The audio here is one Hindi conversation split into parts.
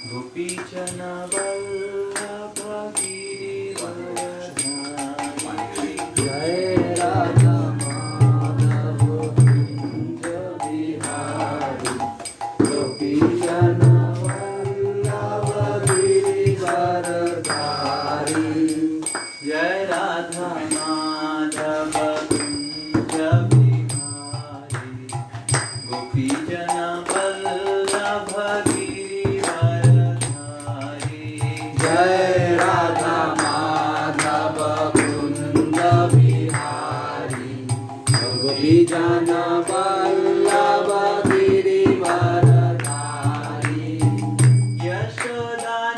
गोपीजन वल्लभ गिरिवरधारी जय राधा माधव कुंज बिहारी गोपीजन वल्लभ गिरिवरधारी जय राधा माधव कुंज बिहारी गोपीजन वल्लभ जय राधा माधव कुंज बिहारी गोपीजन वल्लभ गिरिवरधारी यशोदानंदन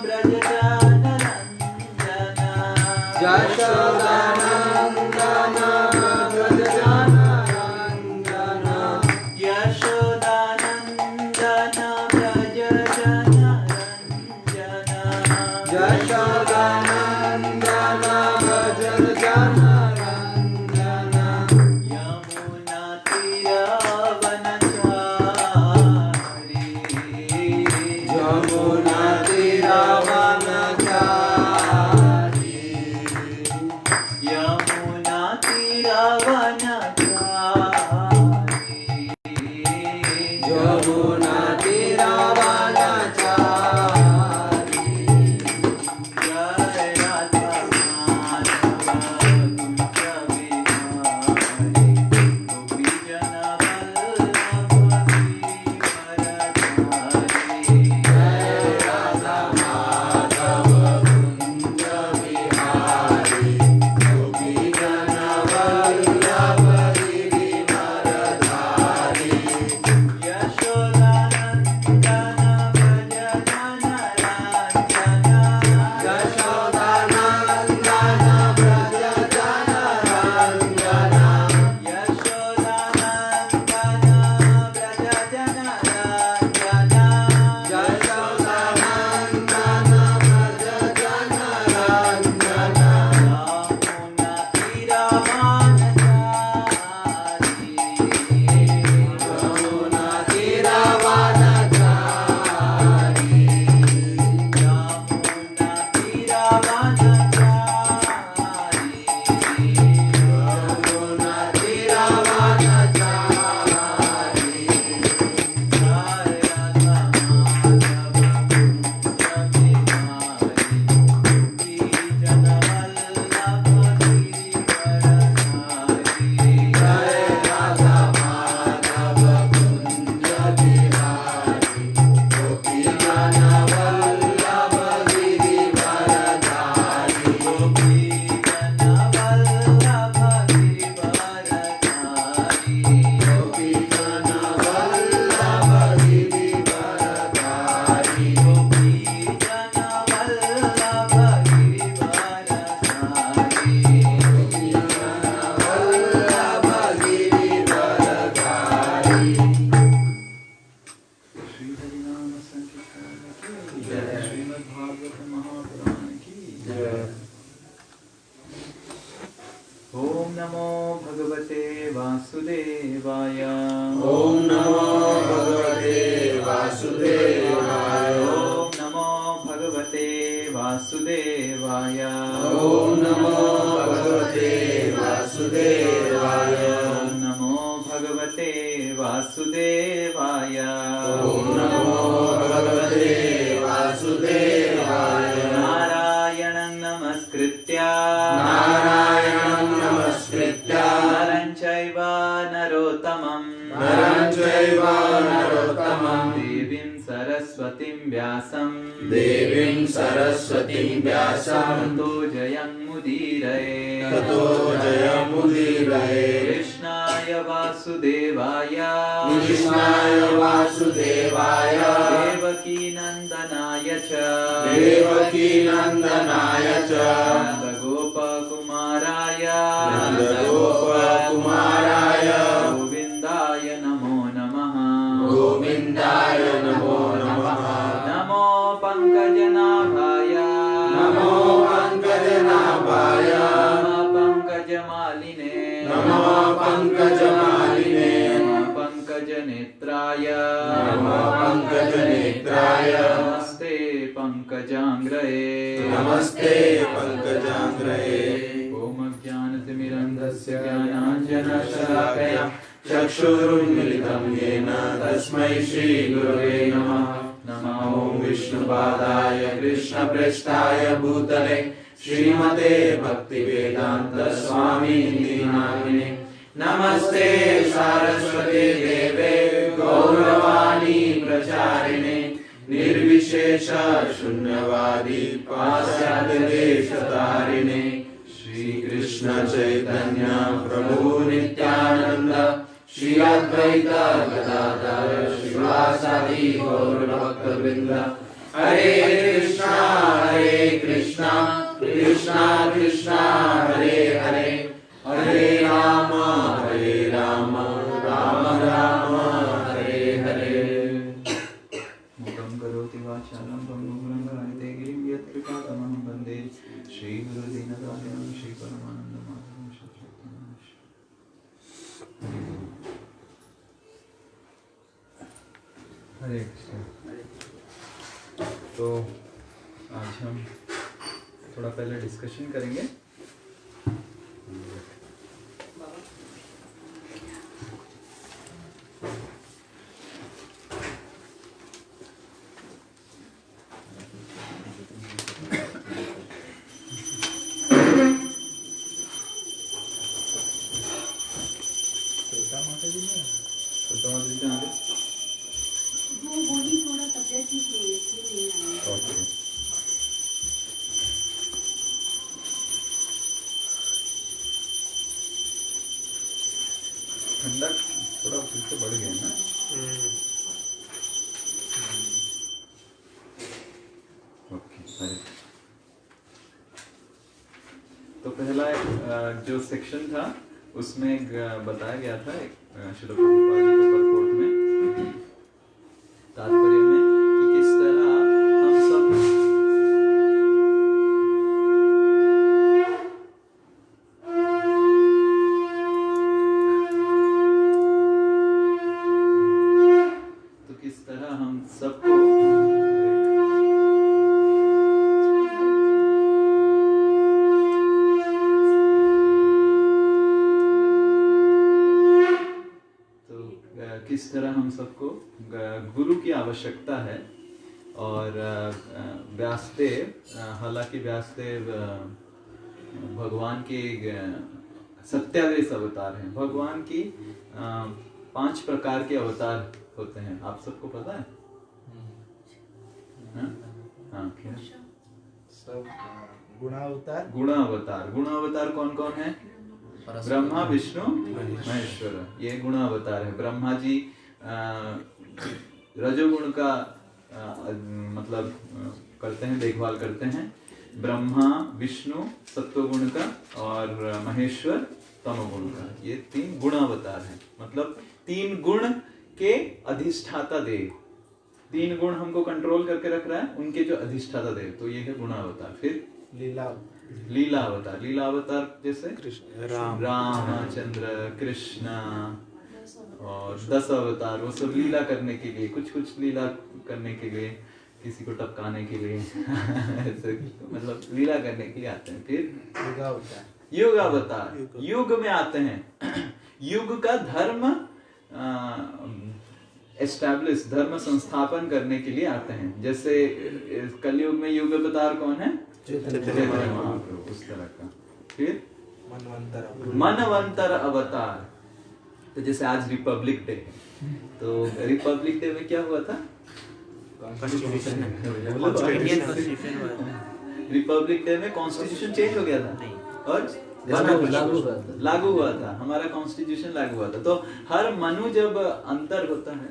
ब्रज जन रंजन यशोदानंदन ब्रज जन रंजन यशोदानंदन ब्रज जन यशोदानंदन भजन जन रंजन यमुना तीरवनचारी यमुना तीरवनचारी यमुना तीरवनचारी यमुना तीरवनचारी ओम नमो भगवते वासुदेवाय ओम नमो भगवते वासुदेवाय ओम नमो भगवते वासुदेवाय ओम नमो भगवते वासुदेवाय ओम नमो भगवते वासुदेवाय ओम नमो भगवते वासुदेवाय नारायणं नमस्कृत्य नारायणं नमस्कृत्य नरं चैव नरोत्तमं देवीं सरस्वतीं व्यासं ततो जयमुदीरये कृष्णाय वासुदेवाय देवकीनन्दनाय च नन्दगोपकुमाराय गोविन्दाय नमो नमः नमो पङ्कजनाभाय नमो पङ्कजनाभाय नमः पङ्कजमालिने नमो पङ्कजमालिने नमः पङ्कजनेत्राय नमो पंकजनेत्राय नमस्ते पंकजांग्रये नमस्ते पंकजांग्रये ओम ज्ञानतिमिरन्धस्य ज्ञानाञ्जनशलाकया चक्षुरुन्मिलितं येन तस्मै श्रीगुरवे नमः नमो विष्णुपादाय कृष्णप्रेष्ठाय भूतले श्रीमते भक्तिवेदांत स्वामिनिधि नामिने नमस्ते सारस्वते देवे गौरवाणी प्रचारिणे निर्विशेष शून्यवादी पाश्चात्य देशतारिणे श्री कृष्ण चैतन्य प्रभु नित्यानंद श्री अद्वैत गदाधर श्रीवासादि गौर भक्तवृंद हरे कृष्णा कृष्णा कृष्णा हरे हरे हरे राम राम राम हरे हरे मुखं करोति वाचालं पंगुं लङ्घयते गिरिं यत्कृपातमहं वन्दे श्रीगुरुदीनदायं श्रीपरमानन्दमाधवं श्रीचैतन्यं। हरे कृष्ण। तो आज हम थोड़ा पहले डिस्कशन करेंगे। ठंडक थोड़ा फिर से बढ़ गया ना। ओके, तो पहला जो सेक्शन था उसमें बताया गया था श्रील प्रभुपाद जी के परपोर्ट में तात्पर्य में कि किस तरह हम सब सबको तो किस तरह हम सबको गुरु की आवश्यकता है। और व्यासदेव, हालांकि व्यासदेव भगवान के सत्यावेश अवतार हैं। भगवान की 5 प्रकार के अवतार होते हैं, आप सबको पता है? हाँ, क्या सब गुणावतार। गुणावतार कौन कौन है? ब्रह्मा विष्णु महेश्वर, ये गुणावतार है। ब्रह्मा जी रजोगुण का मतलब करते हैं, देखभाल करते हैं। ब्रह्मा विष्णु सत्वगुण का और महेश्वर तमोगुण का, ये 3 गुणावतार हैं। मतलब 3 गुण के अधिष्ठाता देव, 3 गुण हमको कंट्रोल करके रख रहा है, उनके जो अधिष्ठाता देव, तो ये है गुणावतार। फिर लीला अवतार। लीला अवतार जैसे कृष्ण, रामचंद्र, कृष्ण और 10 अवतार, वो सब लीला करने के लिए, कुछ लीला करने के लिए, किसी को टपकाने के लिए ऐसे मतलब लीला करने के लिए आते हैं। फिर युग अवतार, युग में आते हैं। युग का धर्म एस्टैब्लिश, धर्म संस्थापन करने के लिए आते हैं। जैसे कलयुग में युग अवतार कौन है? चैतन्य महाप्रभु, उस तरह का। फिर मनवंतर अवतार, तो जैसे आज रिपब्लिक डे है, तो रिपब्लिक डे में क्या हुआ था? रिपब्लिक डे में कॉन्स्टिट्यूशन चेंज हो गया था और लागू हुआ था, हमारा कॉन्स्टिट्यूशन लागू हुआ था। तो हर मनु जब अंतर होता है,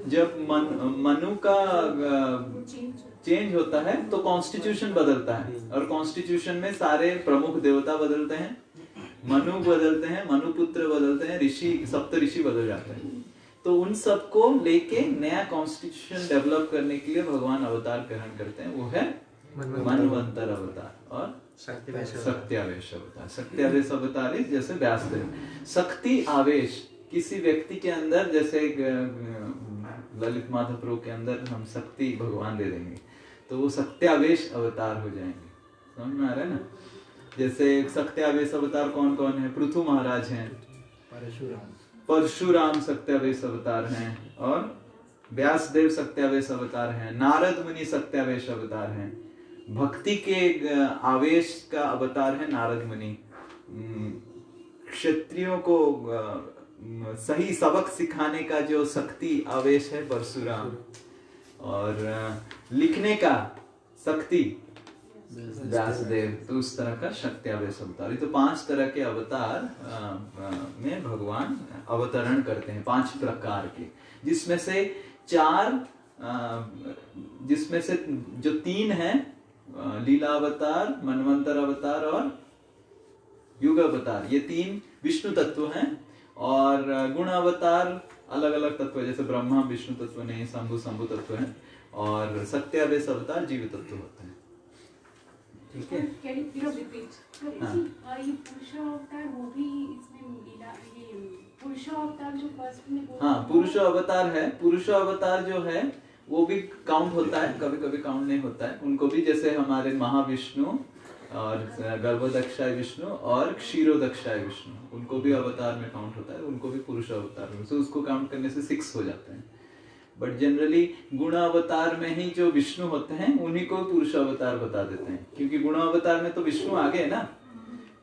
जब मनु का चेंज होता है तो कॉन्स्टिट्यूशन बदलता है, और कॉन्स्टिट्यूशन में सारे प्रमुख देवता बदलते हैं, मनु बदलते हैं, मनुपुत्र बदलते हैं, ऋषि, सप्त ऋषि बदल जाते हैं। तो उन सबको लेके नया कॉन्स्टिट्यूशन डेवलप करने के लिए भगवान अवतार ग्रहण करते हैं, वो है मनवंतर अवतार और सत्यावेश अवतार। सत्यावेश अवतार जैसे व्यासदेव। शक्ति आवेश, किसी व्यक्ति के अंदर, जैसे ललित माधव प्रभु के अंदर हम शक्ति भगवान दे देंगे तो वो सत्यावेश अवतार हो जाएंगे। समझ में आ रहा है ना? जैसे सत्यावेश अवतार कौन कौन है? पृथु महाराज हैं, परशुराम सत्यावेश अवतार हैं, और व्यासदेव सत्यावेश अवतार हैं, नारद मुनि सत्यावेश अवतार हैं। भक्ति के आवेश का अवतार है नारद मुनि। क्षत्रियों को सही सबक सिखाने का जो शक्ति आवेश है परशुराम, और लिखने का शक्ति व्यासदेव। तो उस तरह का शक्ति आवेश अवतार। ये तो 5 तरह के अवतार में भगवान अवतरण करते हैं, 5 प्रकार के, जिसमें से 4 जिसमें से जो 3 है लीला अवतार, मनवंतर अवतार और युग अवतार, ये 3 विष्णु तत्व हैं। और गुण अवतार अलग अलग तत्व है, जैसे ब्रह्मा विष्णु तत्व नहीं, शंभु शंभु तत्व है, और सत्यावेश अवतार जीव तत्व होते हैं। ठीक है? ये पुरुषावतार वो भी इसमें मिला, ये पुरुषावतार जो फर्स्ट में हाँ, पुरुष अवतार है। पुरुष अवतार जो है वो भी काउंट होता है, कभी कभी काउंट नहीं होता है। उनको भी जैसे हमारे महाविष्णु और गर्भदक्षाय विष्णु और क्षीरोदक्षाय विष्णु, उनको भी अवतार में काउंट होता है, उनको भी पुरुष अवतार में। तो उसको काउंट करने से 6 हो जाते हैं। बट जनरली गुण अवतार में ही जो विष्णु होते हैं उन्हीं को पुरुष अवतार बता देते हैं, क्योंकि गुण अवतार में तो विष्णु आगे है ना।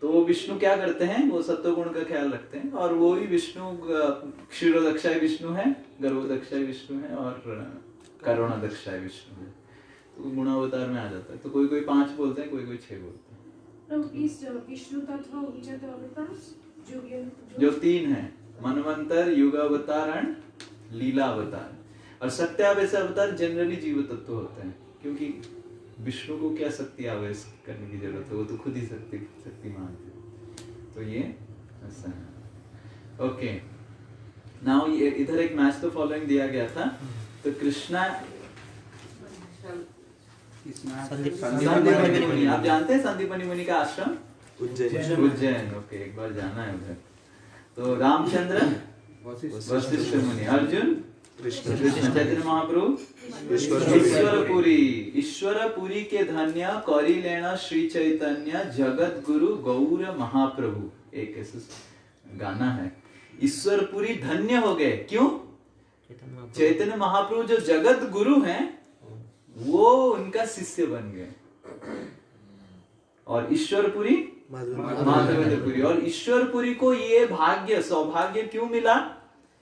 तो वो विष्णु क्या करते हैं? वो सत्व गुण का ख्याल रखते हैं, और वो ही विष्णु क्षीरोदक्षाय विष्णु है, गर्भदक्षाय विष्णु है, और करुणादक्षाय विष्णु है। तो गुण अवतार में आ जाता है। तो कोई कोई 5 बोलते हैं, कोई कोई 6 बोलते हैं। तो इस विष्णु तत्व उच्चतम अवतार जो 3 है, मनवंतर, युग अवतार एंड लीला अवतार। और सत्यावेश अवतार जनरली जीव तत्व होते हैं, क्योंकि विष्णु को क्या शक्ति आवेश करने की जरूरत है, वो तो खुद ही शक्तिमान है। तो ये ऐसा है। ओके, नाउ ये इधर एक मैच तो फॉलोइंग दिया गया था। तो कृष्णा संदीपनी मुनि, आप जानते हैं संदीपनी मुनि का आश्रम? उज्जैन। ओके, एक बार जाना है उधर। तो रामचंद्र वशिष्ठ मुनि, अर्जुन कृष्ण, चैतन्य महाप्रभु ईश्वरपुरी। ईश्वरपुरी के धन्य करी लेना श्री चैतन्य जगत गुरु गौर महाप्रभु। एक ऐसा गाना है, ईश्वरपुरी धन्य हो गए। क्यों? चैतन्य महाप्रभु जो जगत गुरु हैं वो उनका शिष्य बन गए, और ईश्वरपुरी माधवेंद्रपुरी। और ईश्वरपुरी को ये भाग्य सौभाग्य क्यों मिला?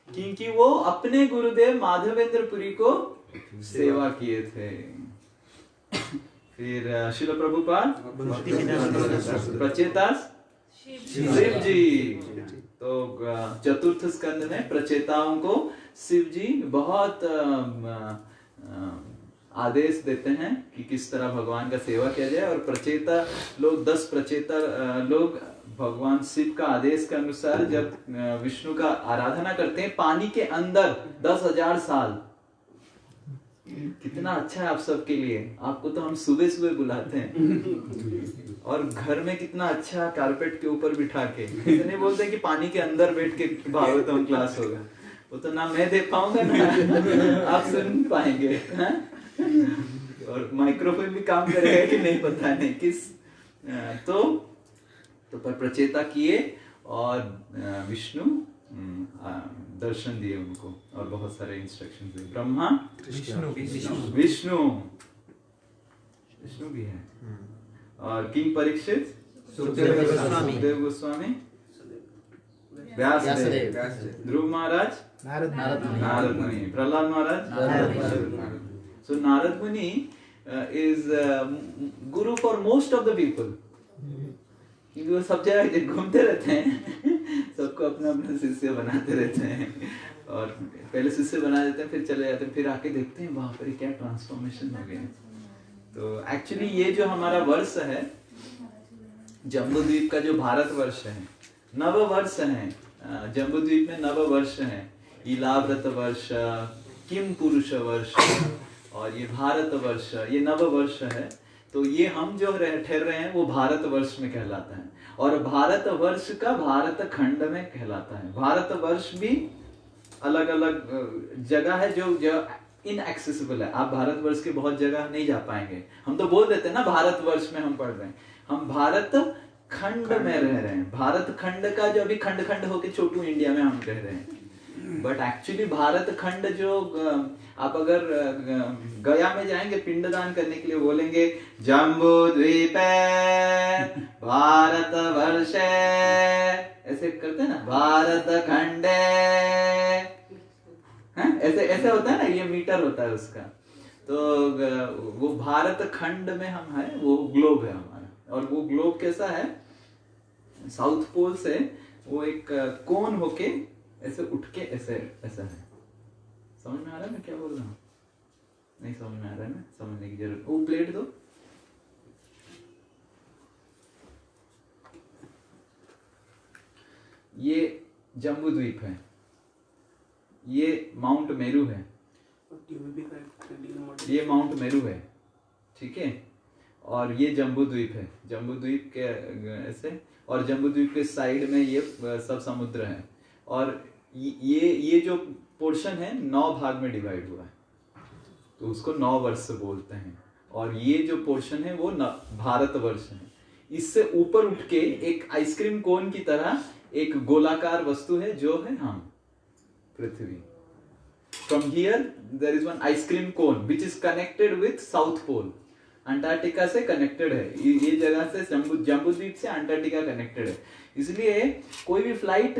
क्योंकि वो अपने गुरुदेव माधवेंद्रपुरी को सेवा किए थे। फिर शिल प्रभुपाद प्रचेतास शिव जी। तो चतुर्थ स्कंद में प्रचेताओं को शिव जी बहुत आदेश देते हैं कि किस तरह भगवान का सेवा किया जाए। और प्रचेता लोग 10 प्रचेता लोग भगवान शिव का आदेश के अनुसार जब विष्णु का आराधना करते हैं पानी के अंदर 10,000 साल। कितना अच्छा है आप सबके लिए। आपको तो हम सुबह सुबह बुलाते हैं और घर में कितना अच्छा कारपेट के ऊपर बिठा के। नहीं बोलते कि पानी के अंदर बैठ के भागवतम क्लास होगा, वो तो ना मैं दे पाऊंगा ना आप सुन पाएंगे। और माइक्रोफोन भी काम करेगा कि नहीं पता नहीं किस। तो पर प्रचेता किए और विष्णु दर्शन दिए उनको और बहुत सारे इंस्ट्रक्शन दिए। ब्रह्मा विष्णु भी है। और किंग परीक्षित सुखदेव गोस्वामी, व्यासदेव, ध्रुव महाराज नारद मुनि, प्रहलाद महाराज। So Narad Muni is guru for most of the people. क्योंकि वो सब जगह घूमते रहते हैं, सबको अपना अपना शिष्य बनाते रहते हैं। और पहले शिष्य बना देते हैं, फिर चले जाते हैं, फिर आके देखते हैं वहां पर क्या ट्रांसफॉर्मेशन हो गया। तो एक्चुअली ये जो हमारा वर्ष है, जम्बूद्वीप का जो भारत वर्ष है, नव वर्ष है। जम्बूद्वीप में नव वर्ष है। इलाव्रत वर्ष, किम पुरुष वर्ष और ये भारत वर्ष, ये नव वर्ष है। तो ये हम जो ठहर रहे हैं वो भारतवर्ष में कहलाता है, और भारतवर्ष का भारत खंड में कहलाता है। भारतवर्ष भी अलग अलग जगह है जो इनएक्सेसिबल है। आप भारतवर्ष के बहुत जगह नहीं जा पाएंगे। हम तो बोल देते हैं ना भारतवर्ष में हम पढ़ रहे हैं, हम भारत खंड में रह रहे हैं। भारत खंड का जो अभी खंड खंड होके छोटू इंडिया में हम रह रहे हैं, बट एक्चुअली भारत खंड जो आप अगर गया में जाएंगे पिंडदान करने के लिए, बोलेंगे जम्बू द्वीप भारत वर्ष, ऐसे करते हैं ना, भारत खंडे, ऐसे ऐसे होता है ना, ये मीटर होता है उसका। तो वो भारत खंड में हम है, वो ग्लोब है हमारा। और वो ग्लोब कैसा है, साउथ पोल से वो एक कोन होके ऐसे उठ के ऐसे ऐसा है। समझ में आ रहा है मैं क्या बोल रहा हूँ? नहीं समझ में आ रहा है ना, समझने की जरूरत। वो प्लेट दो। ये जम्बू द्वीप है, ये माउंट मेरू है, ये माउंट मेरू है, ठीक है। और ये जम्बू द्वीप है, जम्बू द्वीप के ऐसे, और जम्बू द्वीप के साइड में ये सब समुद्र है। और ये जो पोर्शन है 9 भाग में डिवाइड हुआ है, तो उसको 9 वर्ष बोलते हैं। और ये जो पोर्शन है वो भारतवर्ष है। इससे ऊपर उठ के एक आइसक्रीम कोन की तरह एक गोलाकार वस्तु है जो है हम, पृथ्वी। From here there is one ice cream cone which is connected with South Pole. Antarctica से कनेक्टेड है, ये जगह से जम्बू द्वीप से अंटार्कटिका कनेक्टेड है। इसलिए कोई भी फ्लाइट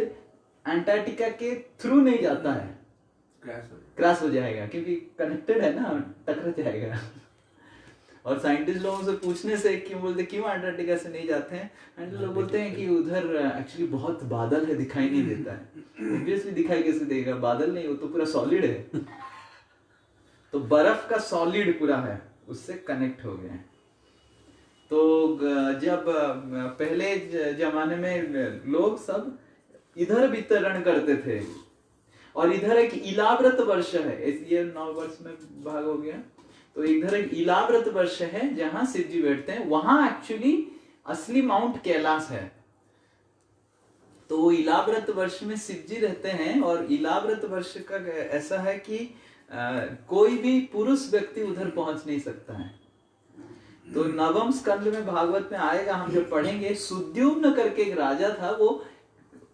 अंटार्कटिका के थ्रू नहीं जाता है, क्रैश हो जाएगा, क्योंकि कनेक्टेड है ना, टकरा जाएगा। और साइंटिस्ट लोगों से पूछने से क्यों बोलते क्यों अंटार्कटिका से नहीं जाते हैं, साइंटिस्ट लोग बोलते हैं कि उधर एक्चुअली बहुत बादल है, दिखाई नहीं देता है। ऑब्वियसली दिखाई कैसे देगा, बादल नहीं, वो तो पूरा सॉलिड है। तो बर्फ का सॉलिड पूरा है, उससे कनेक्ट हो गए हैं। तो जब पहले जमाने में लोग सब इधर वितरण करते थे, और इधर एक इलाव्रत वर्ष है, ये 9 वर्ष में भाग हो गया। तो इधर एक इलाव्रत वर्ष है जहां शिव जी बैठते हैं, वहां एक्चुअली असली माउंट कैलाश है। तो वो इलाव्रत वर्ष में शिव जी रहते हैं। और इलाव्रत वर्ष का ऐसा है कि कोई भी पुरुष व्यक्ति उधर पहुंच नहीं सकता है। तो 9वें स्कंद में भागवत में आएगा, हम जब पढ़ेंगे, सुद्युम्न करके एक राजा था। वो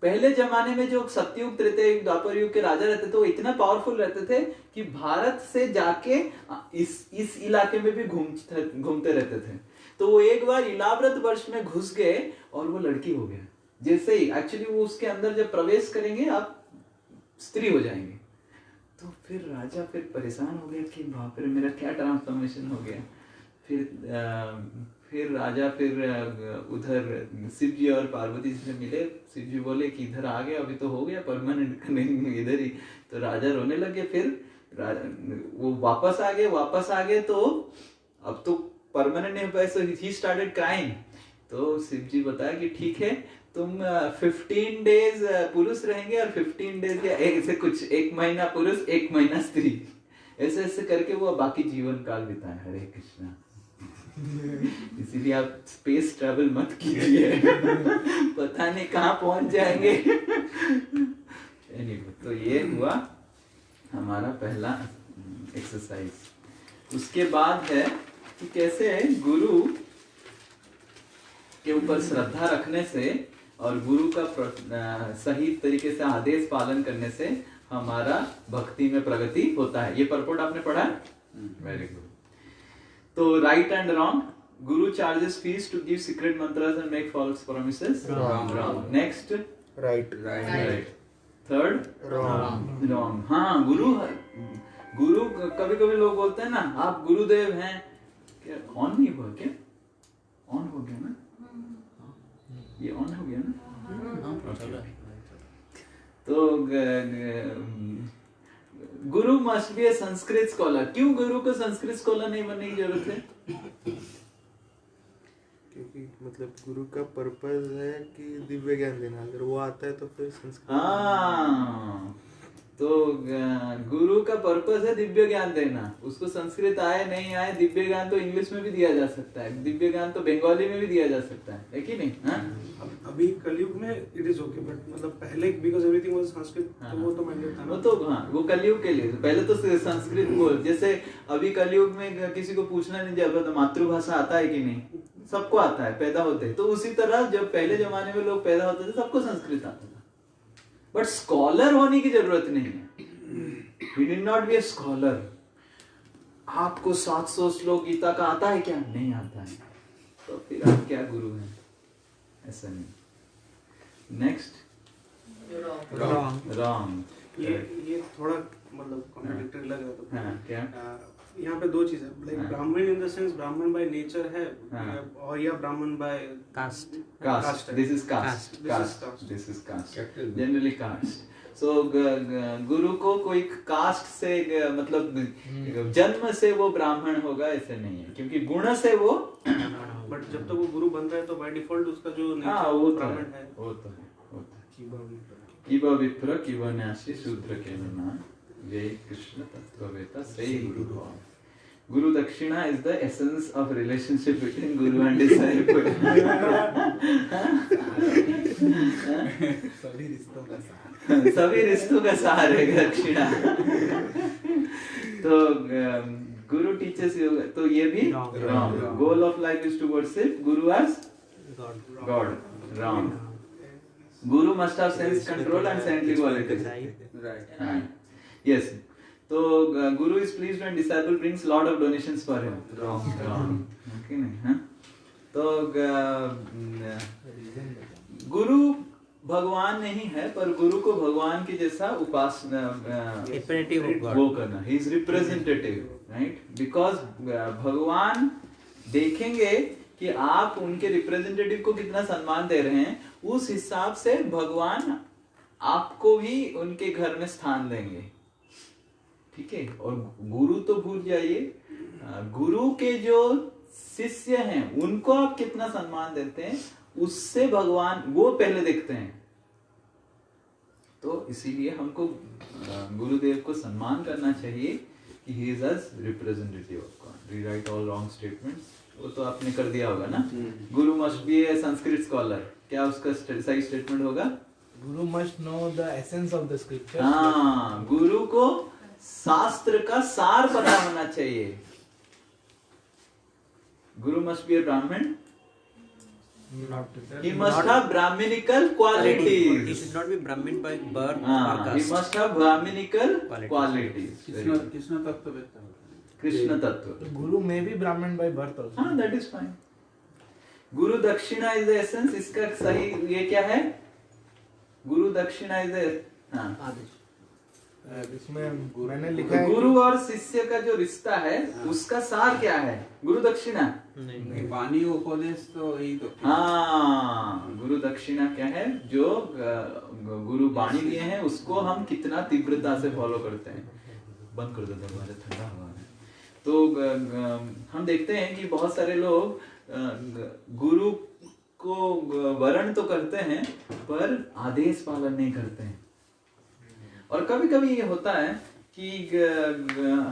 पहले जमाने में जो सतयुग, त्रेता युग, द्वापर युग के राजा रहते थे, वो इतना पावरफुल रहते थे कि भारत से जाके इस इलाके में भी घूमते रहते थे। तो वो एक बार इलाव्रत वर्ष में घुस गए और वो लड़की हो गया। जैसे ही एक्चुअली वो उसके अंदर जब प्रवेश करेंगे, आप स्त्री हो जाएंगे। तो फिर राजा फिर परेशान हो गया कि बाप रे, मेरा क्या ट्रांसफॉर्मेशन हो गया। फिर राजा फिर उधर शिव जी और पार्वती जी से मिले। शिव जी बोले कि इधर आ गया, अभी तो हो गया परमानेंट, नहीं इधर ही। तो राजा रोने लगे। फिर वो वापस आ गए तो अब तो परमानेंट नहीं हो पाया, सो ही स्टार्टेड क्राइंग। तो शिव जी बताया कि ठीक है, तुम 15 डेज पुरुष रहेंगे और 15 डेज या ऐसे कुछ, 1 महीना पुरुष 1 महीना स्त्री, ऐसे ऐसे करके वो बाकी जीवन काल बिताए। हरे कृष्णा। इसीलिए आप स्पेस ट्रैवल मत कीजिए, पता नहीं कहाँ पहुंच जाएंगे। तो ये हुआ हमारा पहला एक्सरसाइज। उसके बाद है कि कैसे गुरु के ऊपर श्रद्धा रखने से और गुरु का सही तरीके से आदेश पालन करने से हमारा भक्ति में प्रगति होता है। ये परपोर्ट आपने पढ़ा? Very good. तो right and wrong, guru charges fees to give secret mantras and make false promises. Wrong. Next right. Third wrong. हाँ, गुरु कभी कभी लोग बोलते हैं ना, आप गुरुदेव हैं। क्या ऑन नहीं हुआ? क्या ऑन हो गया ना? ये ऑन हो गया ना? तो गुरु must be A Sanskrit scholar. क्यों गुरु को संस्कृत स्कॉलर नहीं बनने की जरूरत है? क्योंकि मतलब गुरु का पर्पस है कि दिव्य ज्ञान देना। अगर वो आता है तो फिर संस्कृत। हाँ, तो गुरु का पर्पस है दिव्य ज्ञान देना। उसको संस्कृत आए नहीं आए, दिव्य ज्ञान तो इंग्लिश में भी दिया जा सकता है, दिव्य ज्ञान तो बंगाली में भी दिया जा सकता है कि नहीं? हाँ? अभी कलयुग में इट इज ओके, बट मतलब पहले बिकॉज एवरीथिंग वाज संस्कृत, तो वो तो मैंडेट था ना। वो तो हाँ, वो कलयुग के लिए पहले तो संस्कृत बोल। जैसे अभी कलयुग में किसी को पूछना नहीं जरूरत मातृभाषा आता है कि नहीं, सबको आता है, पैदा होते हैं। तो उसी तरह जब पहले जमाने में लोग पैदा होते थे सबको संस्कृत आता था, बट स्कॉलर होने की जरूरत नहीं है। We need not be a scholar. आपको 700 श्लोक गीता का आता है क्या? नहीं आता है, तो फिर आप क्या गुरु हैं? ऐसा नहीं। Next, wrong. ये थोड़ा मतलब कॉन्ट्रडिक्टरी लग रहा था। हाँ, क्या? यहाँ पे दो चीजें, like Brahmin in the sense Brahmin by nature है, और या Brahmin by caste. Caste. This is caste. This is caste. Generally caste. So गुरु को कोई कास्ट से मतलब जन्म से वो ब्राह्मण होगा ऐसे नहीं है, क्योंकि गुण से वो। बट जब तक वो गुरु बन रहा है तो बाय डिफॉल्ट उसका जो हाँ, नेचर वो ब्राह्मण है। वो तो है। किबा विप्र किबा न्यासी शूद्र के ना ये कृष्ण तत्ववेता सही गुरु भव। Guru Dakshina is the essence of relationship between Guru and disciple. सभी रिश्तों का सार है दक्षिणा। तो Guru teaches you, तो ये भी wrong. Goal of life is to worship Guru as God. Wrong. Guru must have sense control and saintly qualities. Right. Yes. तो गुरु is pleased when disciple brings lot of donations for him. Wrong. Okay नहीं? हाँ, तो गुरु भगवान नहीं है, पर गुरु को भगवान के जैसा उपासना वो करना। He is representative, right? Because भगवान देखेंगे कि आप उनके रिप्रेजेंटेटिव को कितना सम्मान दे रहे हैं, उस हिसाब से भगवान आपको भी उनके घर में स्थान देंगे। ठीक है? और गुरु तो भूल जाइए, गुरु के जो शिष्य हैं उनको आप कितना सम्मान देते हैं, उससे भगवान वो पहले देखते हैं। तो इसीलिए हमको गुरुदेव को सम्मान करना चाहिए कि he is us representative of God. Rewrite all wrong statements, वो तो आपने कर दिया होगा ना। गुरु must be A Sanskrit scholar, क्या उसका सही स्टेटमेंट होगा? गुरु must know the essence of the scripture. हाँ, गुरु को शास्त्र का सार पता होना चाहिए। गुरु मस्ट बी ए ब्राह्मण, he must have brahminical qualities. He should not be Brahmin by birth or he caste. must have brahminical qualities. Krishna तत्व कृष्ण तत्व। गुरु में भी ब्राह्मण बाय बर्थ आल्सो। हाँ, that is fine. गुरु दक्षिणा is the essence. इसका सही ये क्या है? गुरु दक्षिणा is the आदेश। इसमें मैंने लिखा है गुरु और शिष्य का जो रिश्ता है उसका सार क्या है? गुरु दक्षिणा नहीं, वाणी उपदेश तो यही तो। हाँ, गुरु दक्षिणा क्या है? जो गुरु वाणी दिए हैं उसको हम कितना तीव्रता से फॉलो करते हैं। बंद कर दो दरवाजा, ठंडा हवा है। तो हम देखते हैं कि बहुत सारे लोग गुरु को वरण तो करते हैं पर आदेश पालन नहीं करते हैं। और कभी कभी ये होता है कि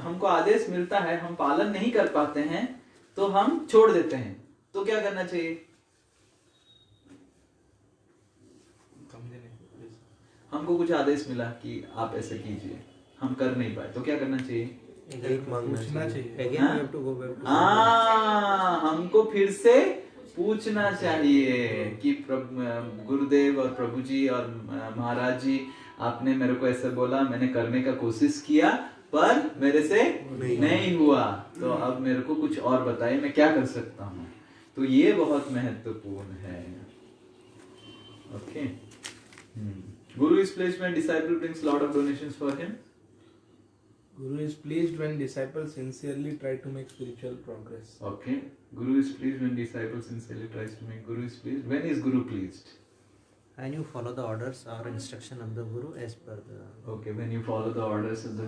हमको आदेश मिलता है, हम पालन नहीं कर पाते हैं तो हम छोड़ देते हैं। तो क्या करना चाहिए? हमको कुछ आदेश मिला कि आप ऐसे कीजिए, हम कर नहीं पाए, तो क्या करना चाहिए? पूछना चाहिए। हमको फिर से पूछना चाहिए कि गुरुदेव और प्रभु जी और महाराज जी, आपने मेरे को ऐसे बोला, मैंने करने का कोशिश किया पर मेरे से नहीं हुआ, तो अब मेरे को कुछ और बताइए, मैं क्या कर सकता हूँ। तो ये बहुत महत्वपूर्ण है। Okay, Guru is pleased when disciple brings lot of donations for him. Guru is pleased when disciples sincerely try to make spiritual progress. Okay, Guru is pleased when disciples sincerely tries to make. Guru is pleased. When is Guru pleased? And you follow the orders or instruction of the Guru as per the. Okay, when you follow the orders of the.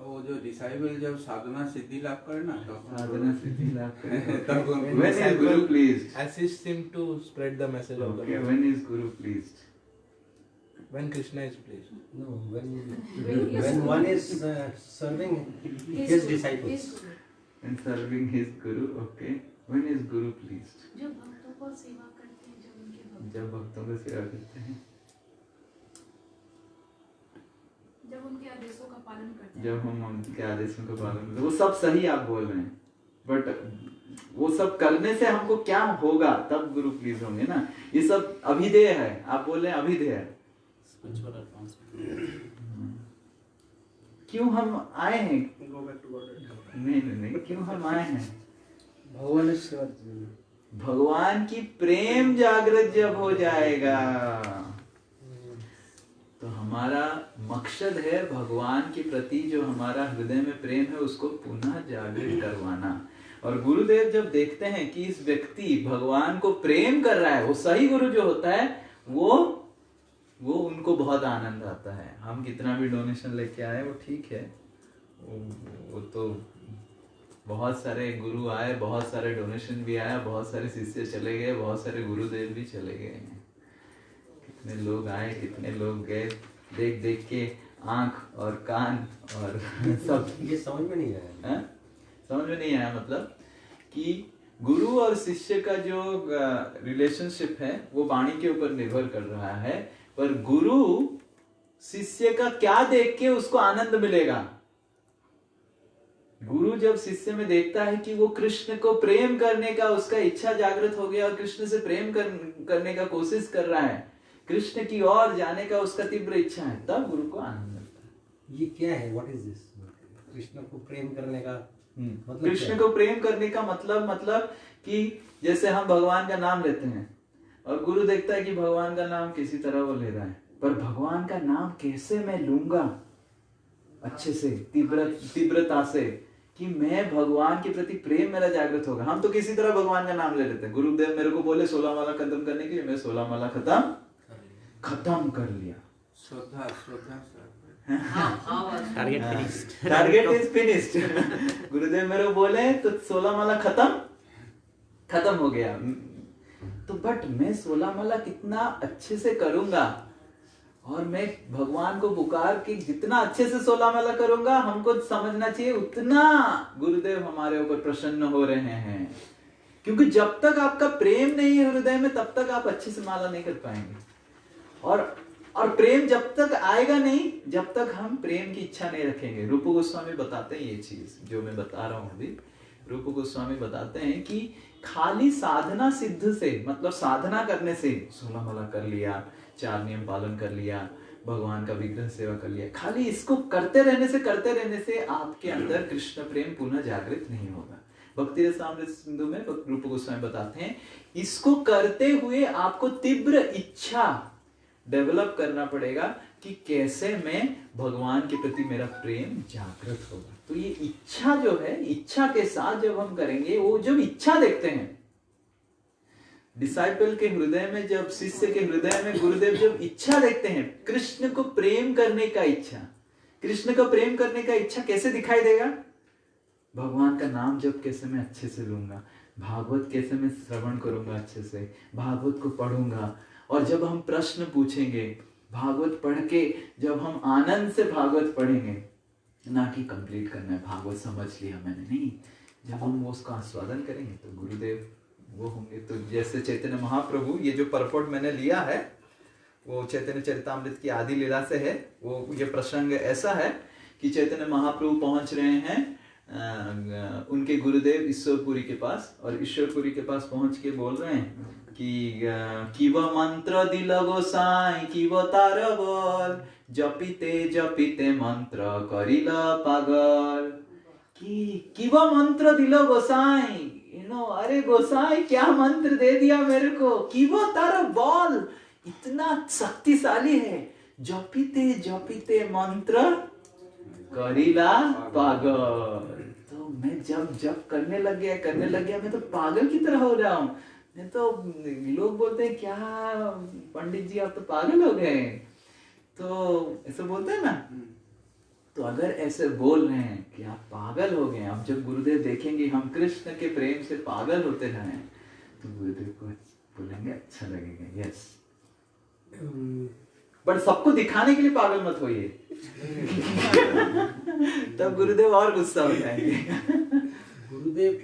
वो जो डिसाइबल जब साधना सिद्धि लाभ करे ना, साधना सिद्धि लाभ करे, तब When when is Guru pleased? Assist him to spread the message of the Okay, Lord. when is Guru pleased? When Krishna is pleased. No, When he when is- one is serving his disciples. his guru. And serving his guru, okay. When is guru pleased? जब भक्तों को सेवा करते हैं, जब उनके भक्त, जब भक्तों को सेवा करते हैं, जब उनके आदेशों का पालन करते हैं, जब हम उनके आदेशों का पालन करते हैं, वो सब सही आप बोल रहे हैं, बट वो सब करने से हमको क्या होगा, तब गुरु प्लीज होंगे ना। ये सब अभिधेय है, आप बोल रहे हैं अभिधेय है। क्यों हम आए हैं? Go back to God. नहीं, क्यों हम आए हैं? भगवान सेवा भगवान की प्रेम जागृत जब हो जाएगा तो हमारा मकसद है भगवान के प्रति जो हमारा हृदय में प्रेम है उसको पुनः जागृत करवाना। और गुरुदेव जब देखते हैं कि इस व्यक्ति भगवान को प्रेम कर रहा है, वो सही गुरु जो होता है वो उनको बहुत आनंद आता है। हम कितना भी डोनेशन लेके आए वो ठीक है, वो तो बहुत सारे गुरु आए, बहुत सारे डोनेशन भी आया, बहुत सारे शिष्य चले गए, बहुत सारे गुरुदेव भी चले गए हैं। कितने लोग आए, कितने लोग गए, देख देख के आंख और कान और सब ये समझ में नहीं आया। है? समझ में नहीं आया मतलब कि गुरु और शिष्य का जो रिलेशनशिप है वो वाणी के ऊपर निर्भर कर रहा है, पर गुरु शिष्य का क्या देख के उसको आनंद मिलेगा। गुरु जब शिष्य में देखता है कि वो कृष्ण को प्रेम करने का उसका इच्छा जागृत हो गया और कृष्ण से प्रेम करने का कोशिश कर रहा है, कृष्ण की ओर जाने का उसका तीव्र इच्छा है, तब गुरु को आनंद मिलता है। ये क्या है? What is this? कृष्ण को प्रेम करने का मतलब कृष्ण को प्रेम करने का मतलब कि जैसे हम भगवान का नाम लेते हैं और गुरु देखता है कि भगवान का नाम किसी तरह वो ले रहा है, पर भगवान का नाम कैसे मैं लूंगा अच्छे से, तीव्रता से, कि मैं भगवान के प्रति प्रेम मेरा जागृत होगा। हम तो किसी तरह भगवान का नाम ले लेते हैं। गुरुदेव मेरे को बोले 16 माला खत्म करने के लिए, मैं 16 माला खत्म कर लिया। Shraddha sir. Target finished. Target is finished. गुरुदेव मेरे को बोले तो 16 माला खत्म हो गया। तो बट मैं 16 माला कितना अच्छे से करूंगा और मैं भगवान को पुकार के जितना अच्छे से 16 माला करूंगा, हमको समझना चाहिए उतना गुरुदेव हमारे ऊपर प्रसन्न हो रहे हैं। क्योंकि जब तक आपका प्रेम नहीं है हृदय में तब तक आप अच्छे से माला नहीं कर पाएंगे। और प्रेम जब तक आएगा नहीं जब तक हम प्रेम की इच्छा नहीं रखेंगे। रूप गोस्वामी बताते हैं ये चीज जो मैं बता रहा हूं अभी। रूप गोस्वामी बताते हैं कि खाली साधना सिद्ध से, मतलब साधना करने से 16 माला कर लिया, 4 नियम पालन कर लिया, भगवान का विग्रह सेवा कर लिया, खाली इसको करते रहने से आपके अंदर कृष्ण प्रेम पुनः जागृत नहीं होगा। भक्ति रसामृत सिंधु में रूप गोस्वामी बताते हैं इसको करते हुए आपको तीव्र इच्छा डेवलप करना पड़ेगा कि कैसे मैं भगवान के प्रति मेरा प्रेम जागृत होगा। तो ये इच्छा जो है, इच्छा के साथ जब हम करेंगे, वो जब इच्छा देखते हैं डिसाइपल के हृदय में, जब शिष्य के हृदय में गुरुदेव जब इच्छा देखते हैं कृष्ण को प्रेम करने का इच्छा, कृष्ण को प्रेम करने का इच्छा कैसे दिखाई देगा? भगवान का नाम जब कैसे मैं अच्छे से लूंगा, भागवत कैसे मैं श्रवण करूंगा अच्छे से, भागवत को पढ़ूंगा। और जब हम प्रश्न पूछेंगे भागवत पढ़ के, जब हम आनंद से भागवत पढ़ेंगे, ना कि कंप्लीट करना है भागवत समझ लिया मैंने, नहीं, जब हम उसका आस्वादन करेंगे तो गुरुदेव वो होंगे। तो जैसे चैतन्य महाप्रभु, ये जो परपोर्ट मैंने लिया है वो चैतन्य चरितामृत की आदि लीला से है। वो ये प्रसंग ऐसा है कि चैतन्य महाप्रभु पहुंच रहे हैं उनके गुरुदेव ईश्वरपुरी के पास, और ईश्वरपुरी के पास पहुंच के बोल रहे हैं कि वह मंत्र दिल गोसाई कि वो तार बोल, जपिते मंत्र करिला पागल, कि वह मंत्र दिल गोसाई, अरे गोसाई क्या मंत्र दे दिया मेरे को, कि वो तार बोल इतना शक्तिशाली है, जपिते मंत्र करिला पागल। तो मैं जब करने लग गया मैं तो पागल की तरह हो रहा हूँ। नहीं तो लोग बोलते हैं क्या पंडित जी आप तो पागल हो गए, तो ऐसे बोलते हैं ना। तो अगर ऐसे बोल रहे हैं कि आप पागल हो गए, अब जब गुरुदेव देखेंगे हम कृष्ण के प्रेम से पागल होते रहे तो गुरुदेव को बोलेंगे अच्छा लगेगा। यस, बट सबको दिखाने के लिए पागल मत होइए। तब गुरुदेव और गुस्सा हो जाएंगे। गुरुदेव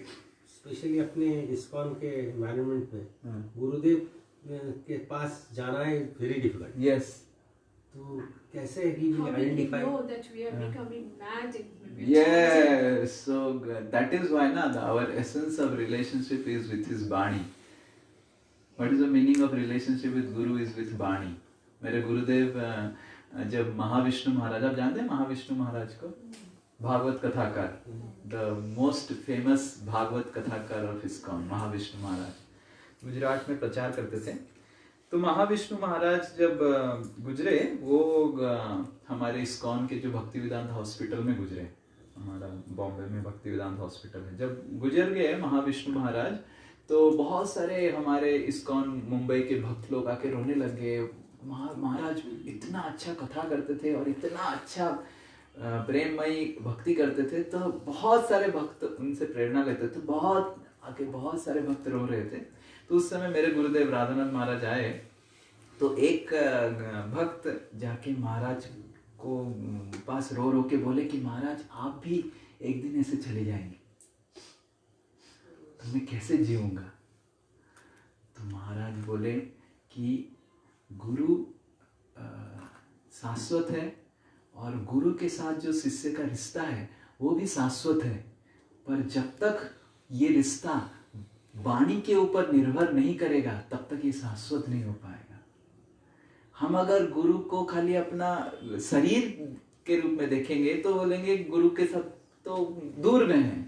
स्पेशली अपने इस्कॉन के एनवायरनमेंट में गुरुदेव के पास जाना है वेरी डिफिकल्ट। यस, तो कैसे ही How will did we identify? know that we are becoming magic? yes, so that is why na our essence of relationship is with his Bani. What is the meaning of relationship with Guru is with Bani. मेरे गुरुदेव जब महाविष्णु महाराज, आप जानते हैं महाविष्णु महाराज को? भागवत कथाकार, द मोस्ट फेमस भागवत कथाकार ऑफ इस्कॉन, महाविष्णु महाराज गुजरात में प्रचार करते थे। तो महाविष्णु महाराज जब गुजरे, वो हमारे इस्कॉन के जो भक्ति वेदांत हॉस्पिटल में गुजरे, हमारा बॉम्बे में भक्ति वेदांत हॉस्पिटल है। जब गुजर गए महाविष्णु महाराज, तो बहुत सारे हमारे इस्कॉन मुंबई के भक्त लोग आके रोने लग गए। महाराज इतना अच्छा कथा करते थे और इतना अच्छा प्रेममयी भक्ति करते थे, तो बहुत सारे भक्त उनसे प्रेरणा लेते थे। बहुत सारे भक्त रो रहे थे। तो उस समय मेरे गुरुदेव राधानाथ महाराज आए, तो एक भक्त जाके महाराज को पास रो रो के बोले कि महाराज आप भी एक दिन ऐसे चले जाएंगे, तो मैं कैसे जीऊंगा? तो महाराज बोले कि गुरु शाश्वत है, और गुरु के साथ जो शिष्य का रिश्ता है वो भी शाश्वत है, पर जब तक ये रिश्ता वाणी के ऊपर निर्भर नहीं करेगा तब तक ये शाश्वत नहीं हो पाएगा। हम अगर गुरु को खाली अपना शरीर के रूप में देखेंगे तो बोलेंगे गुरु के साथ तो दूर गए हैं।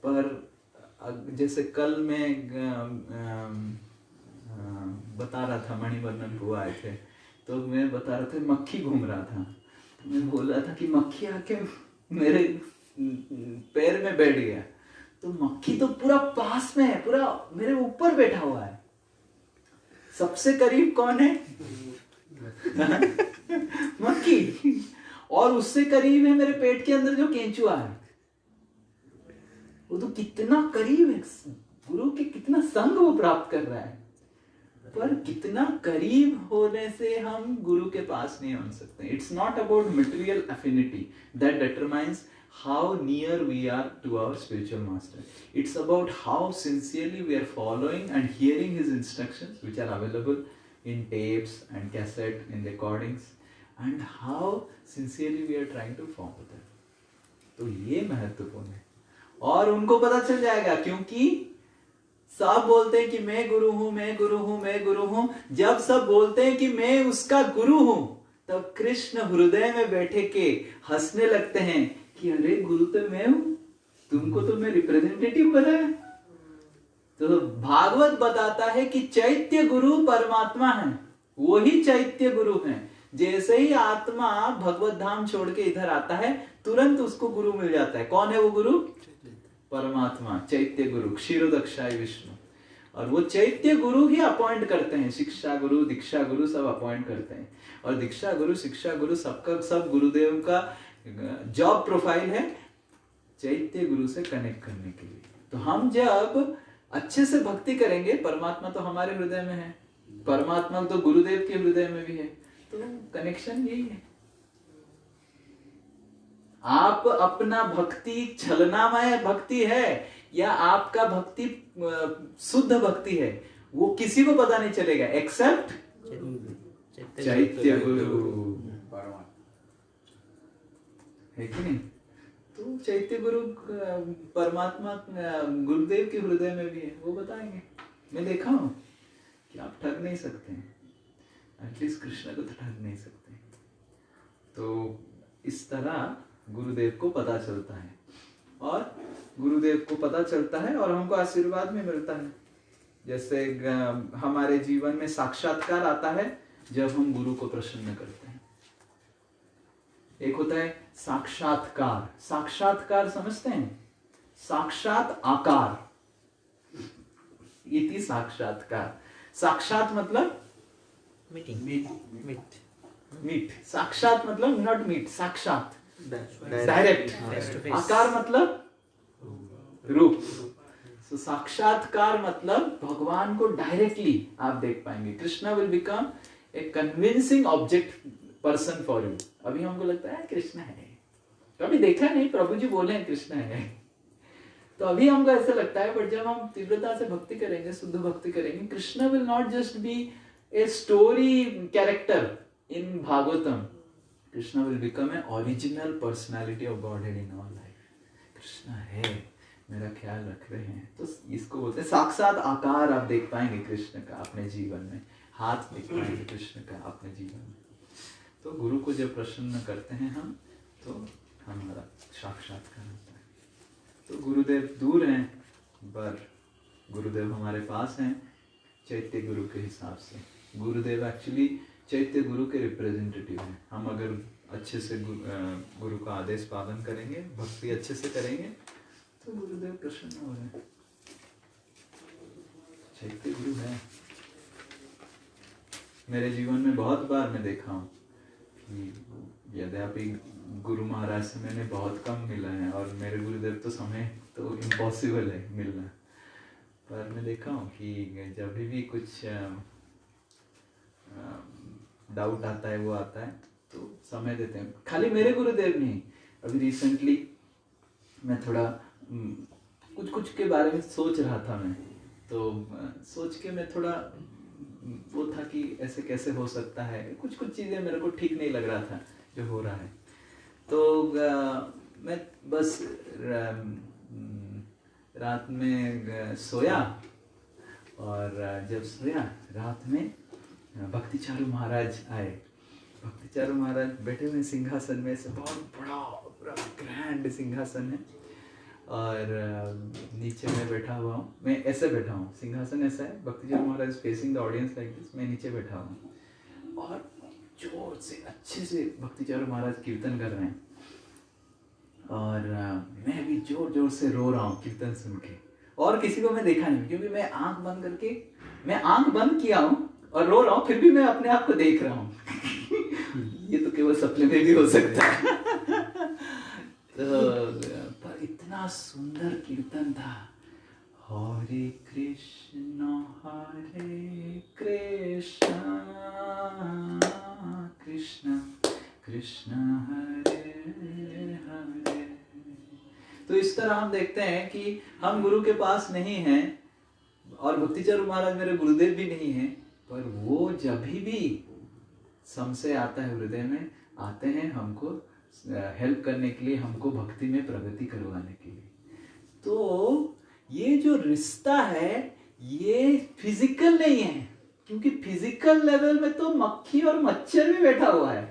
पर जैसे कल मैं बता रहा था, मणिवर्णन को आए थे, तो मैं बता रहा था मक्खी घूम रहा था, तो मैं बोल रहा था कि मक्खी आके मेरे पैर में बैठ गया, तो मक्खी तो पूरा पास में है, पूरा मेरे ऊपर बैठा हुआ है। सबसे करीब कौन है? मक्खी। और उससे करीब है मेरे पेट के अंदर जो केंचुआ है, वो तो कितना करीब है, गुरु के कितना संग वो प्राप्त कर रहा है। पर कितना करीब होने से हम गुरु के पास नहीं हो सकते। It's not about material affinity that determines how near we are to our spiritual master. It's about how sincerely we are following and hearing his instructions, which are available in tapes and cassette, in recordings, and how sincerely we are trying to follow them. तो ये महत्वपूर्ण है, और उनको पता चल जाएगा, क्योंकि सब बोलते हैं कि मैं गुरु हूं, मैं गुरु हूं, मैं गुरु हूं। जब सब बोलते हैं कि मैं उसका गुरु हूं, तब कृष्ण हृदय में बैठे के हंसने लगते हैं कि अरे गुरु तो मैं हूं, तुमको तो मैं रिप्रेजेंटेटिव बनाया। तो भागवत बताता है कि चैत्य गुरु परमात्मा है, वही चैत्य गुरु है। जैसे ही आत्मा भगवत धाम छोड़ के इधर आता है, तुरंत उसको गुरु मिल जाता है। कौन है वो गुरु? परमात्मा, चैत्य गुरु, क्षीरोदक्षाय विष्णु। और वो चैत्य गुरु ही अपॉइंट करते हैं, शिक्षा गुरु, दीक्षा गुरु सब अपॉइंट करते हैं। और दीक्षा गुरु, शिक्षा गुरु, सबका सब गुरुदेव का जॉब प्रोफाइल है चैत्य गुरु से कनेक्ट करने के लिए। तो हम जब अच्छे से भक्ति करेंगे, परमात्मा तो हमारे हृदय में है, परमात्मा तो गुरुदेव के हृदय में भी है, तो कनेक्शन यही है। आप अपना भक्ति छलनामय भक्ति है या आपका भक्ति शुद्ध भक्ति है, वो किसी को पता नहीं चलेगा एक्सेप्ट चैत्य गुरु, है कि नहीं? तो चैत्य गुरु परमात्मा गुरुदेव के हृदय में भी है, वो बताएंगे। मैं देखा हूं कि आप ठग नहीं सकते, एटलीस्ट कृष्ण को तो ठग नहीं सकते। तो इस तरह गुरुदेव को पता चलता है, और गुरुदेव को पता चलता है और हमको आशीर्वाद में मिलता है। जैसे हमारे जीवन में साक्षात्कार आता है जब हम गुरु को प्रसन्न करते हैं। एक होता है साक्षात्कार, साक्षात्कार समझते हैं? साक्षात आकार, इति साक्षात्कार। साक्षात मतलब मीट, साक्षात मतलब नॉट मीट, साक्षात डायरेक्ट। आकार मतलब रूप। So, साक्षात्कार मतलब भगवान को डायरेक्टली आप देख पाएंगे। Krishna will become A convincing object person for you. अभी हमको लगता है कृष्ण है, कभी देखा नहीं, प्रभु जी बोले हैं कृष्ण है, तो अभी हमको ऐसा लगता है। बट जब हम तीव्रता से भक्ति करेंगे, शुद्ध भक्ति करेंगे, Krishna will not just be a story character in Bhagavatam, Krishna will become a original personality of Godhead in our life. Krishna है, मेरा ख्याल रख रहे हैं, तो इसको बोलते हैं साक्षात आकार आप देख पाएंगे कृष्ण का अपने जीवन में, हाथ देख पाएंगे कृष्ण का अपने जीवन में। तो गुरु को जब प्रसन्न करते हैं हम, तो हमारा साक्षात्कार होता है। तो गुरुदेव दूर हैं, पर गुरुदेव हमारे पास हैं चैत्य गुरु के हिसाब से। गुरुदेव एक्चुअली चैत्य गुरु के रिप्रेजेंटेटिव हैं। हम अगर अच्छे से गुरु का आदेश पालन करेंगे, भक्ति अच्छे से करेंगे, तो गुरुदेव प्रसन्न हो रहे हैं। चैत्य गुरु है। मेरे जीवन में बहुत बार मैं देखा हूँ कि यद्यपि गुरु महाराज से मैंने बहुत कम मिला है, और मेरे गुरुदेव तो समय तो इम्पॉसिबल है मिलना, पर मैं देखा हूँ कि जब भी कुछ डाउट आता है, वो आता है, तो समय देते हैं। खाली मेरे गुरुदेव नहीं, अभी रिसेंटली मैं थोड़ा कुछ के बारे में सोच रहा था मैं, तो सोच के मैं थोड़ा वो था कि ऐसे कैसे हो सकता है, कुछ चीज़ें मेरे को ठीक नहीं लग रहा था जो हो रहा है। तो मैं बस रात में सोया, और जब सोया रात में भक्ति चारू महाराज आए। भक्ति चारू महाराज बैठे हुए सिंहासन में, से बहुत बड़ा ग्रैंड सिंहासन है, और नीचे मैं बैठा हुआ हूँ। मैं ऐसे बैठा हूँ, सिंहासन ऐसा है, Bhakti Charu Maharaj facing the audience like this, मैं नीचे बैठा हूँ, और जोर से अच्छे से भक्ति चारू महाराज कीर्तन कर रहे हैं, और मैं भी जोर जोर से रो रहा हूँ कीर्तन सुन के। और किसी को मैं देखा नहीं, क्योंकि मैं आंख बंद किया हूँ और रो रहा हूँ, फिर भी मैं अपने आप को देख रहा हूँ। ये तो केवल सपने में भी हो सकता है। तो पर इतना सुंदर कीर्तन था, हरे कृष्ण कृष्ण कृष्ण हरे हरे। तो इस तरह हम देखते हैं कि हम गुरु के पास नहीं हैं, और भक्तिचारू महाराज मेरे गुरुदेव भी नहीं हैं, पर वो जब भी संशय आता है हृदय में, आते हैं हमको हेल्प करने के लिए, हमको भक्ति में प्रगति करवाने के लिए। तो ये जो रिश्ता है ये फिजिकल नहीं है, क्योंकि फिजिकल लेवल में तो मक्खी और मच्छर भी बैठा हुआ है,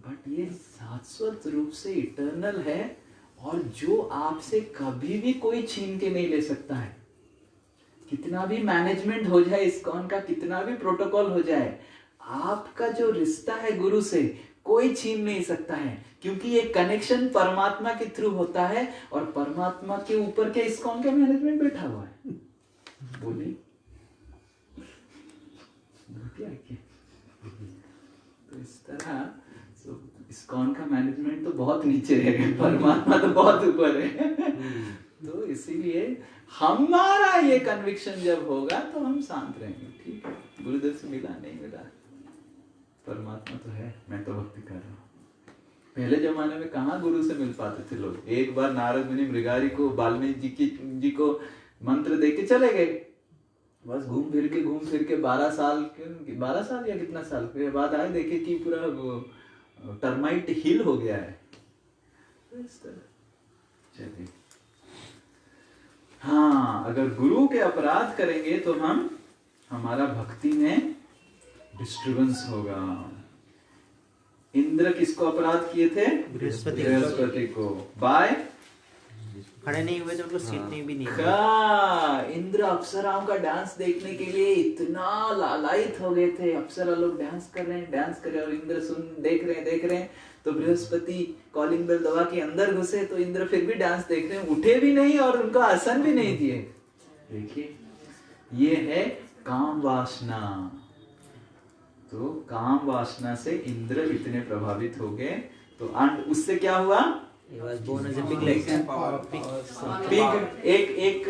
बट ये शाश्वत रूप से इटर्नल है, और जो आपसे कभी भी कोई छीन के नहीं ले सकता है। कितना भी मैनेजमेंट हो जाए इस्कॉन का, कितना भी प्रोटोकॉल हो जाए, आपका जो रिश्ता है गुरु से कोई छीन नहीं सकता है, क्योंकि ये कनेक्शन परमात्मा के थ्रू होता है, और परमात्मा के ऊपर के इस्कॉन का मैनेजमेंट बैठा हुआ है। बोलिए तो इस तरह इस्कॉन का मैनेजमेंट तो बहुत नीचे है, परमात्मा तो बहुत ऊपर है। तो इसीलिए हमारा ये कन्विक्शन जब होगा तो हम शांत रहेंगे। ठीक है, गुरुदेव से मिला नहीं मिला, परमात्मा तो है, मैं तो भक्ति कर रहा हूँ। पहले जमाने में कहाँ गुरु से मिल पाते थे लोग। एक बार नारद मुनि मृगारी को वाल्मीकि जी को मंत्र दे के चले गए, बस घूम फिर के 12 साल या कितना साल के बाद आए, देखे कि पूरा वो टर्माइट हिल हो गया है। तो इस तरह चलिए, हाँ, अगर गुरु के अपराध करेंगे तो हमारा भक्ति में डिस्टर्बेंस होगा। इंद्र किसको अपराध किए थे? बृहस्पति को। बाय खड़े नहीं हुए थे, उनको सीट नहीं भी नहीं। इंद्र अप्सराओं का डांस देखने के लिए इतना लालायित हो गए थे। अप्सरा लोग डांस कर रहे हैं, और इंद्र देख रहे हैं। तो बृहस्पति कॉलिंग बेल दबा के अंदर घुसे, तो इंद्र फिर भी डांस देख रहे हैं, उठे भी नहीं और उनको आसन भी नहीं दिए। देखिए, ये है काम वासना। तो काम वासना से इंद्र इतने प्रभावित हो गए, तो उससे क्या हुआ? He was born as a piglet. Pig एक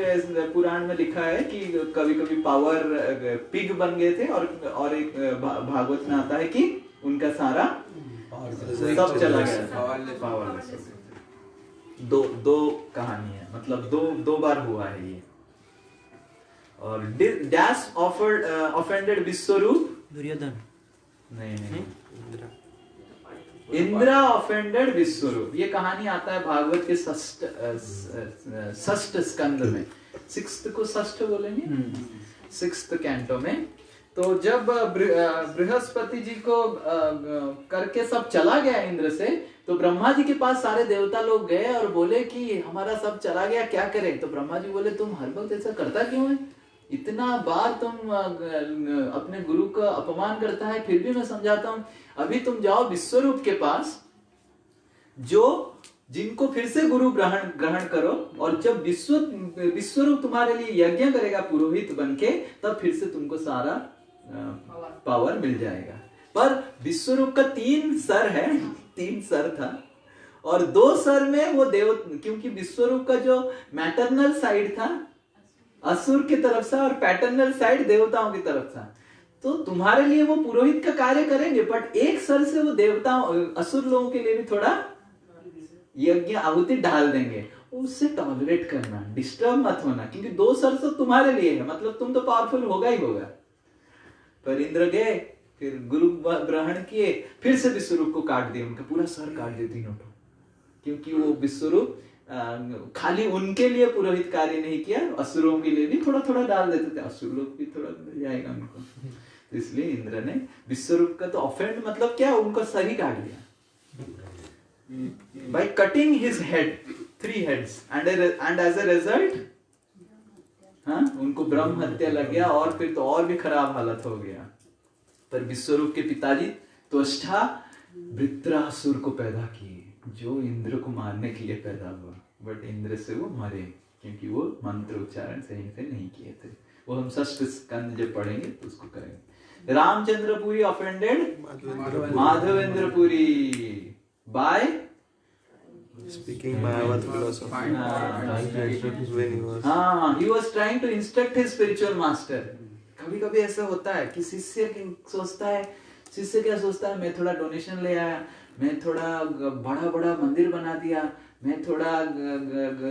पुराण में लिखा है कि कभी कभी पावर पिग बन गए थे और एक भागवत में आता है कि उनका सारा सब चला गया पावरलेस। दो कहानी है, मतलब दो बार हुआ है ये। और डैश ऑफेंडेड विश्वरूप, दुर्योधन नहीं इंद्रा ऑफेंडेड विश्वरूप। ये कहानी आता है भागवत के षष्ठ स्कंद में, सिक्स्थ को षष्ठ बोलेंगे, सिक्स्थ कैंटो में। तो जब बृहस्पति जी को करके सब चला गया इंद्र से, तो ब्रह्मा जी के पास सारे देवता लोग गए और बोले कि हमारा सब चला गया, क्या करें? तो ब्रह्मा जी बोले तुम हर वक्त ऐसा करता क्यों है? इतना बार तुम अपने गुरु का अपमान करता है, फिर भी मैं समझाता हूं। अभी तुम जाओ विश्वरूप के पास, जिनको फिर से गुरु ग्रहण करो, और जब विश्वरूप तुम्हारे लिए यज्ञ करेगा पुरोहित बनके, तब फिर से तुमको सारा पावर मिल जाएगा। पर विश्वरूप का 3 सर है, 3 सर था, और 2 सर में वो क्योंकि विश्वरूप का जो मैटरनल साइड था असुर की तरफ से और पैटर्नल साइड देवताओं की तरफ था, तो तुम्हारे लिए वो पुरोहित का कार्य करेंगे, बट एक सर से वो देवताओं असुर लोगों के लिए भी थोड़ा यज्ञ आहुति डाल देंगे। उससे टॉलरेट करना, डिस्टर्ब मत होना, क्योंकि 2 सर तो तुम्हारे लिए है, मतलब तुम तो पावरफुल होगा ही होगा। पर इंद्र गए, फिर गुरु ग्रहण किए, फिर से विश्वरूप को काट दिया, उनका पूरा सर काट दिया तीनों को, क्योंकि वो विश्वरूप खाली उनके लिए पुरोहित कार्य नहीं किया, असुरों के लिए भी थोड़ा थोड़ा डाल देते थे, असुर लोग भी थोड़ा मिल जाएगा उनको। तो इसलिए इंद्र ने विश्वरूप का तो ऑफेंड मतलब क्या, उनका सर ही काट दिया by cutting his head, 3 heads, and as a result उनको ब्रह्म हत्या लग गया, और फिर तो और भी खराब हालत हो गया। पर विश्वरूप के पिताजी त्वष्टा वृत्रासुर को पैदा किए, जो इंद्र को मारने के लिए पैदा हुआ, बट इंद्र से वो मरे, क्योंकि वो मंत्र उच्चारण सही से नहीं किए थे। वो हम षष्ठ स्कंद जब पढ़ेंगे तो उसको करेंगे। Ramchandrapuri offended Madhavendrapuri by speaking Mayavad philosophy, he was trying to instruct his spiritual master। कभी कभी ऐसा होता है कि शिष्य क्या सोचता है, मैं थोड़ा डोनेशन ले आया, मैं थोड़ा बड़ा मंदिर बना दिया, मैं थोड़ा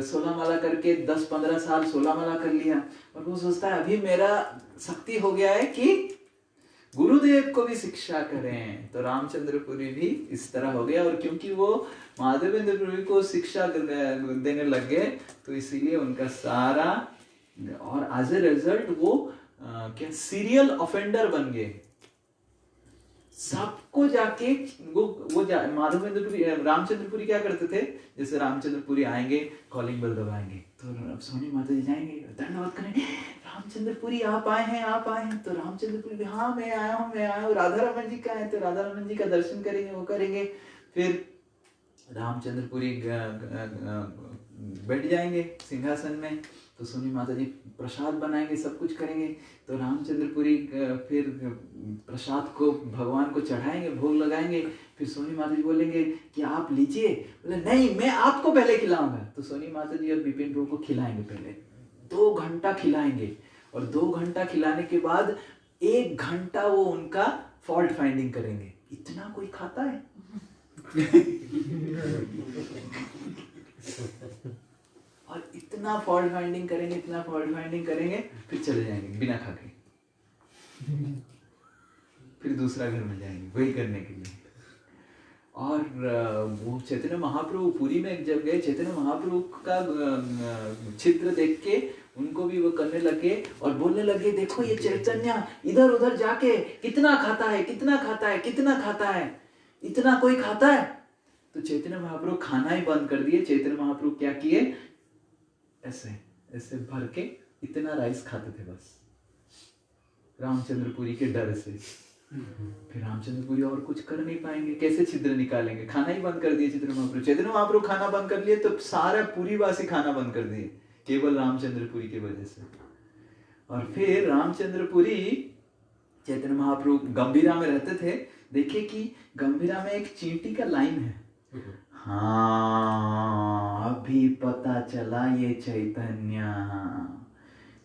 16 माला करके 10-15 साल 16 माला कर लिया, और वो सोचता है अभी मेरा शक्ति हो गया है कि गुरुदेव को भी शिक्षा करें। तो रामचंद्रपुरी भी इस तरह हो गया, और क्योंकि वो माधवेंद्रपुरी को शिक्षा देने लग गए, तो इसीलिए उनका सारा, और एज ए रिजल्ट वो क्या सीरियल ऑफेंडर बन गए। सबको जाके माधवेंद्रपुरी रामचंद्रपुरी क्या करते थे, जैसे रामचंद्रपुरी आएंगे, कॉलिंग बेल दबाएंगे, तो सोनी माता जी जाएंगे, धन्यवाद करेंगे, रामचंद्रपुरी आप आए हैं। तो रामचंद्रपुरी हाँ मैं आया हूँ। राधा रमन जी का है, तो राधा रमन जी का दर्शन करेंगे, वो करेंगे। फिर रामचंद्रपुरी बैठ जाएंगे सिंहासन में, तो सोनी माता जी प्रसाद बनाएंगे, सब कुछ करेंगे। तो रामचंद्रपुरी फिर प्रसाद को भगवान को चढ़ाएंगे, भोग लगाएंगे। फिर सोनी माता जी बोलेंगे कि आप लीजिए, बोले नहीं मैं आपको पहले खिलाऊंगा। तो सोनी माता जी और विपिन प्रभु को खिलाएंगे, पहले 2 घंटा खिलाएंगे, और 2 घंटा खिलाने के बाद 1 घंटा वो उनका फॉल्ट फाइंडिंग करेंगे। इतना कोई खाता है? और इतना फॉल्ट फाइंडिंग करेंगे, फिर चले जाएंगे बिना खा के, फिर दूसरा घर में जाएंगे वही करने के लिए। और वो चैतन्य महाप्रभु पुरी में जब गए, चैतन्य महाप्रभु का चित्र देख के उनको भी वो करने लगे और बोलने लगे, देखो ये चैतन्य इधर उधर जाके कितना खाता है, इतना कोई खाता है। तो चैतन्य महाप्रभु खाना ही बंद कर दिए। चैतन्य महाप्रभु क्या किए, ऐसे भर के इतना राइस खाते थे बस, रामचंद्रपुरी के डर से। फिर रामचंद्रपुरी और कुछ कर नहीं पाएंगे, कैसे छिद्र निकालेंगे, खाना ही बंद कर दिए चैतन्य महाप्रभु। चैतन्य महाप्रभु खाना बंद कर लिए तो सारा पूरी वासी खाना बंद कर दिए, केवल रामचंद्रपुरी की वजह से। और फिर रामचंद्रपुरी चैतन्य महाप्रभु गंभीरा में रहते थे। देखिए कि गंभीरा में एक चींटी का लाइन है, हाँ अभी पता चला ये चैतन्य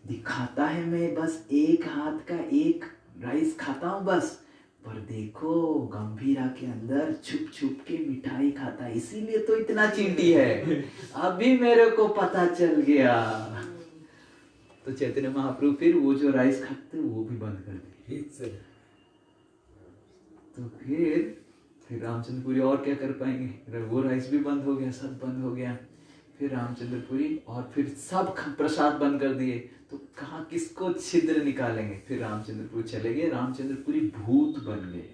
दिखाता है। मैं बस एक हाथ का एक राइस खाता हूँ बस, पर देखो गंभीरा के अंदर छुप छुप के मिठाई खाता है, इसीलिए तो इतना चींटी है। अभी मेरे को पता चल गया। तो चैतन्य महाप्रभु फिर वो जो राइस खाते वो भी बंद कर दिए। तो फिर रामचंद्रपुरी और क्या कर पाएंगे, वो राइस भी बंद हो गया, सब बंद हो गया। फिर रामचंद्रपुरी और फिर सब प्रसाद बंद कर दिए, तो कहाँ किसको छिद्र निकालेंगे। फिर रामचंद्रपुरी चले गए, रामचंद्रपुरी भूत बन गए।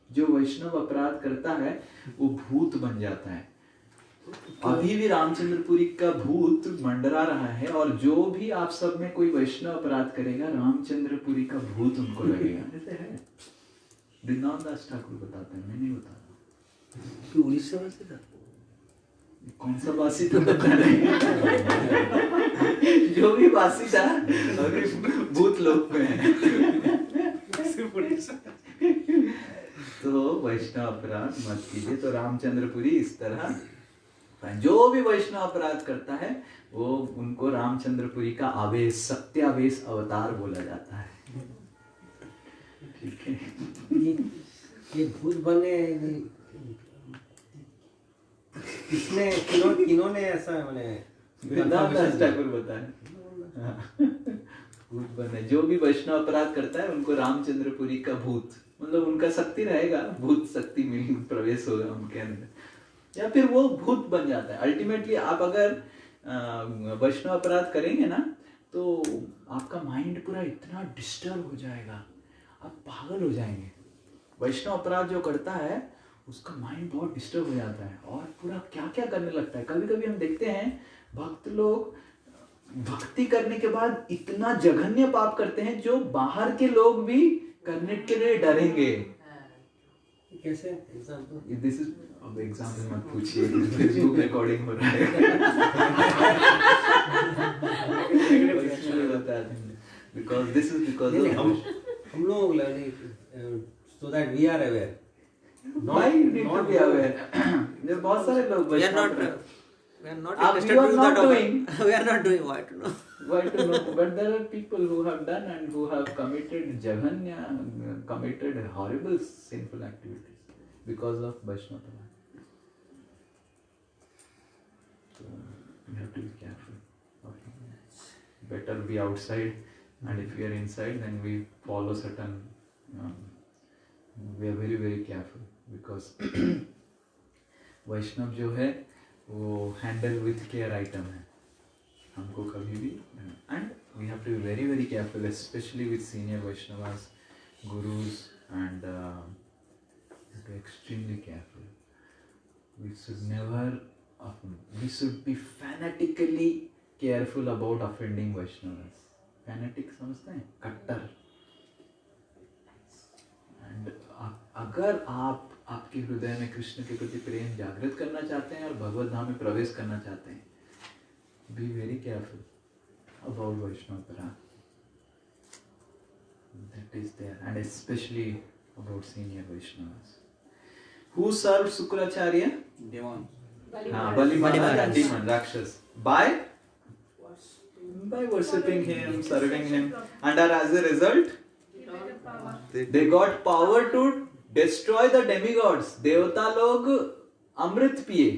जो वैष्णव अपराध करता है वो भूत बन जाता है। अभी भी रामचंद्रपुरी का भूत मंडरा रहा है, और जो भी आप सब में कोई वैष्णव अपराध करेगा रामचंद्रपुरी का भूत उनको लगेगा। ऐसे है, वृंदावन दास ठाकुर बताते हैं, मैं नहीं बता रहा। उड़ीसा में से था, कौन सा बासी तो पता नहीं। जो भी बासी था अभी भूत लोक में है। तो वैष्णव अपराध मत कीजिए। तो रामचंद्रपुरी इस तरह जो भी वैष्णव अपराध करता है वो उनको रामचंद्रपुरी का आवेश, सत्यावेश अवतार बोला जाता है। ठीक है। ये भूत बने किसने किन्होंने ऐसा मैंने दास ठाकुर बताए। भूत बने जो भी वैष्णव अपराध करता है उनको रामचंद्रपुरी का भूत, मतलब उनका शक्ति रहेगा, भूत शक्ति में प्रवेश होगा उनके अंदर, या फिर वो भूत बन जाता है। अल्टीमेटली आप अगर वैष्णव अपराध करेंगे ना तो आपका माइंड पूरा इतना डिस्टर्ब हो जाएगा, आप पागल हो जाएंगे। वैष्णव अपराध जो करता है उसका माइंड बहुत डिस्टर्ब हो जाता है और पूरा क्या क्या करने लगता है। कभी कभी हम देखते हैं भक्त लोग भक्ति करने के बाद इतना जघन्य पाप करते हैं जो बाहर के लोग भी करने के लिए डरेंगे। कैसे एग्जांपल? दिस इज अब एग्जाम्पल मत पूछिए, फेसबुक रिकॉर्डिंग हो रहा है। बिकॉज दिस इज बिकॉज हम लोग so that we are aware. Why you need to be aware? there बहुत सारे लोग We are not interested you are to do not that. doing. We are not doing. Why to know? Why to know? But there are people who have done and who have committed jaganya, committed horrible sinful activities because of Vaishnava. So you have to be careful. Better be outside, and if we are inside, then we follow certain. We are very very careful because वैष्णव जो है वो हैंडल विथ केयर आइटम है। हमको कभी भी and we have to be very very careful, specially with senior Vaishnavas, gurus and extremely careful. We should be fanatically careful about offending Vaishnavas. Fanatic समझते हैं, कट्टर। एंड अगर आप आपके हृदय में कृष्ण के प्रति प्रेम जागृत करना चाहते हैं और भगवत धाम में प्रवेश करना चाहते हैं, be very careful about Vaishnava अपराध, that is there, and specially about senior Vaishnavas who serve Shukracharya demon, demon, rakshasa, by worshipping him, serving him, and as a result they got power to destroy the demigods. देवता लोग अमृत पिए,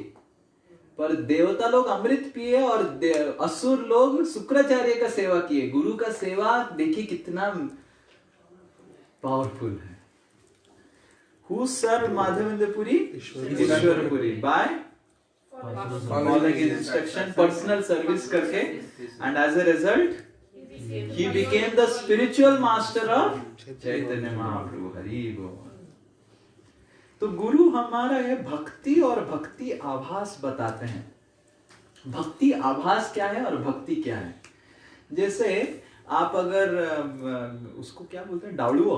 पर देवता लोग अमृत पिए और असुर लोग शुक्राचार्य का सेवा किए। गुरु का सेवा देखिए कितना पावरफुल है। Who served Madhavendra-puri? Ishwarapuri. By following his instruction, personal service करके, and as a result he became the spiritual master of Chaitanya Mahaprabhu. Hari बोल। तो गुरु हमारा है भक्ति और भक्ति आभास बताते हैं। भक्ति आभास क्या है और भक्ति क्या है? जैसे आप अगर उसको क्या बोलते हैं, डावड़ुओ,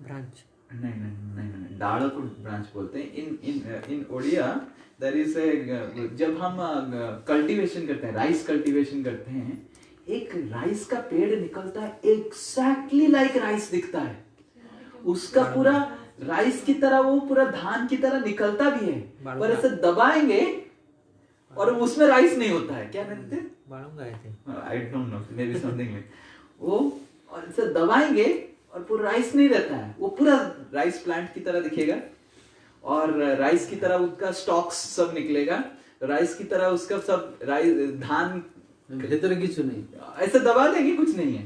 ब्रांच, नहीं डाड़ को ब्रांच बोलते हैं। इन ओडिया देयर इज ए, जब हम कल्टीवेशन करते हैं, राइस कल्टीवेशन करते हैं, एक राइस का पेड़ निकलता है, एग्जैक्टली लाइक राइस दिखता है। उसका पूरा राइस की तरह वो पूरा धान की तरह निकलता भी है, पर ऐसे दबाएंगे और उसमें राइस नहीं होता है। क्या कहते हैं? बाळूंगा आए थे। I don't know, may be something वो, और इसे दबाएंगे और पूरा राइस नहीं रहता है, वो पूरा राइस प्लांट की तरह दिखेगा और राइस की तरह उसका स्टॉक्स सब निकलेगा, राइस की तरह उसका सब राइस धान भीतर किछु नहीं, ऐसे दबा देंगे कुछ नहीं है।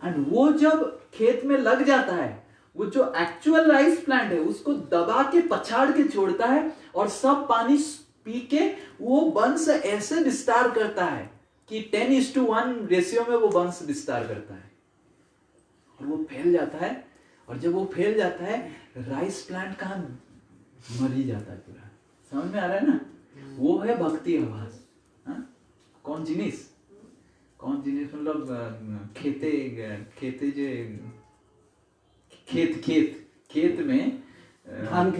एंड वो जब खेत में लग जाता है, वो जो एक्चुअल राइस प्लांट है उसको दबा के पछाड़ के छोड़ता है और सब पानी पी के वो वंश ऐसे विस्तार करता है कि 10:1 रेशियो में वो वंश विस्तार करता है और वो फैल जाता है। और जब वो फैल जाता है, राइस प्लांट कहाँ मर ही जाता है पूरा। समझ में आ रहा है ना? वो है भक्ति आभास। कौन जिनिस मतलब खेते जे खेत में धान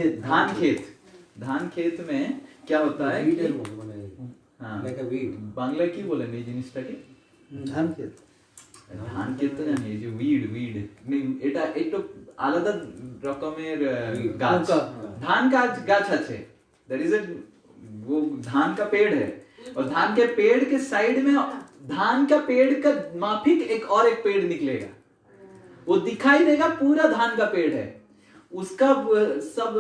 खेत में क्या होता है कि बांग्ला की बोले नहीं জিনিসটাকে ধান ক্ষেত তো জানি, এই যে উইড এটা একটু আলাদা রকমের গাছ, ধান গাছ আছে, दैट इज वो धान का पेड़ है और धान के पेड़ के साइड में धान का पेड़ का माफिक एक पेड़ निकलेगा, वो दिखाई देगा पूरा धान का पेड़ है, उसका सब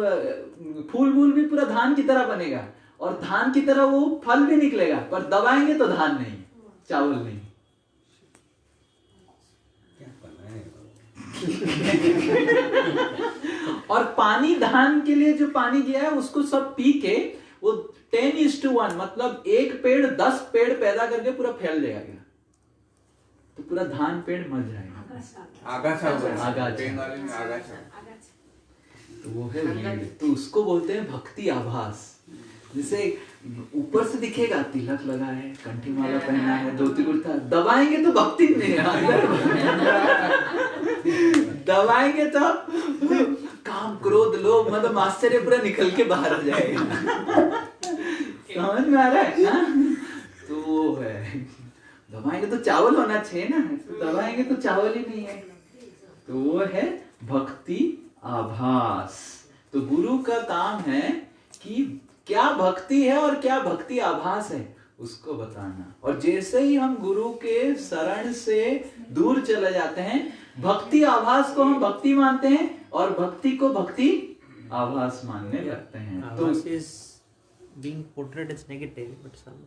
फूल भी पूरा धान की तरह बनेगा और धान की तरह वो फल भी निकलेगा, पर दबाएंगे तो धान नहीं, चावल नहीं। और पानी धान के लिए जो पानी गया है उसको सब पी के वो 10:1 मतलब एक पेड़ 10 पेड़ पैदा करके पूरा फैल जाएगा, तो पूरा धान पेड़ मर जाएगा। आगाछा तो वो है वीड, तो उसको बोलते हैं भक्ति आभास। जैसे ऊपर से दिखेगा तिलक लगा है, कंठी माला पहना है, धोती कुर्ता, दबाएंगे तो भक्ति नहीं दबाएंगे तो काम क्रोध लोभ मतलब आश्चर्य पूरा निकल के बाहर आ जाएगा। समझ में आ रहा है ना? तो वो है, दबाएंगे तो चावल होना चाहिए ना, दबाएंगे तो चावल ही नहीं है, तो वो है भक्ति आभास। तो गुरु का काम है कि क्या भक्ति है और क्या भक्ति आभास है उसको बताना। और जैसे ही हम गुरु के शरण से दूर चले जाते हैं, भक्ति आभास को हम भक्ति मानते हैं और भक्ति को भक्ति आभास मानने लगते हैं। तो is being portrayed as negative, but some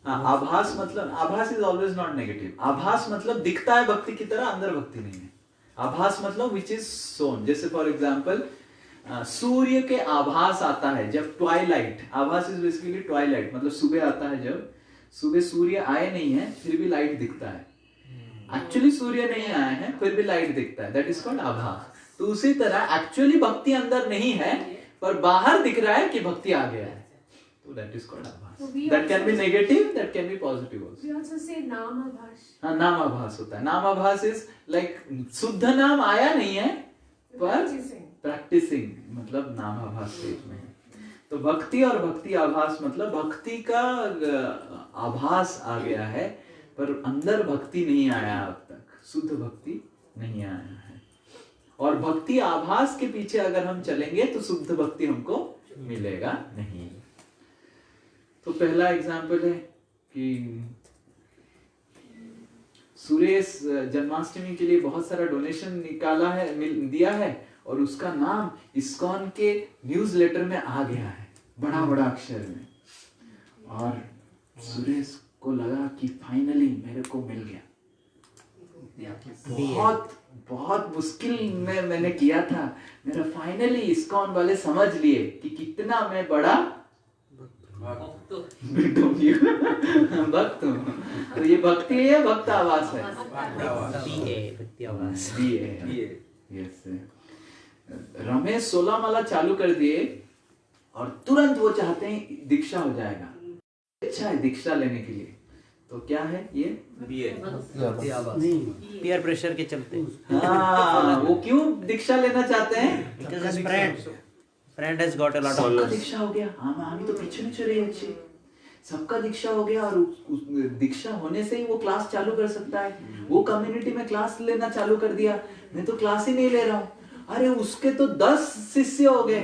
आभास मतलब आभास इज ऑलवेज नॉट नेगेटिव। आभास मतलब दिखता है भक्ति की तरह, अंदर भक्ति नहीं है। आभास मतलब विच इज सोन। जैसे फॉर एग्जाम्पल सूर्य के आभास आता है जब ट्वाइलाइट, आभास इज बेसिकली ट्वाइलाइट मतलब सुबह आता है, जब सुबह सूर्य आए नहीं है फिर भी लाइट दिखता है, एक्चुअली सूर्य नहीं आया है फिर भी लाइट दिखता है, दैट इज कॉल्ड आभास। तो उसी तरह एक्चुअली भक्ति अंदर नहीं है पर बाहर दिख रहा है कि भक्ति आ गया है, तो दैट इज कॉल्ड आभास। That can be negative, that can be positive also. We also say नामाभास। हाँ, नामाभास होता है। नामाभास is like शुद्ध नाम आया नहीं है पर प्रैक्टिसिंग मतलब नामाभास स्टेज में है। तो भक्ति और भक्ति आभास मतलब भक्ति का आभास आ गया है पर अंदर भक्ति नहीं आया, अब तक शुद्ध भक्ति नहीं आया है। और भक्ति आभास के पीछे अगर हम चलेंगे तो शुद्ध भक्ति हमको मिलेगा नहीं। तो पहला एग्जाम्पल है कि सुरेश जन्माष्टमी के लिए बहुत सारा डोनेशन निकाला है, दिया है और उसका नाम इस्कॉन के न्यूज़लेटर में आ गया है बड़ा बड़ा अक्षर में। और सुरेश को लगा कि फाइनली मेरे को मिल गया, बहुत बहुत मुश्किल में मैंने किया था, मेरा फाइनली इस्कॉन वाले समझ लिए कि कितना मैं बड़ा भक्त हूँ। तो ये भक्ति है, भक्त आवास है, भक्ति आवास। यस। रमेश 16 माला चालू कर दिए और तुरंत वो चाहते हैं दीक्षा हो जाएगा, अच्छा है दीक्षा लेने के लिए। तो क्या है ये पीयर प्रेशर के चलते। हाँ, वो क्यों दीक्षा लेना चाहते हैं? Because his friend has got a lot of सबका दीक्षा हो गया, हम तो पीछे नहीं चले अच्छे, सबका दीक्षा हो गया और दीक्षा होने से ही वो क्लास चालू कर सकता है। वो कम्युनिटी में क्लास लेना चालू कर दिया, मैं तो क्लास ही नहीं ले रहा हूँ। अरे उसके तो 10 शिष्य हो गए,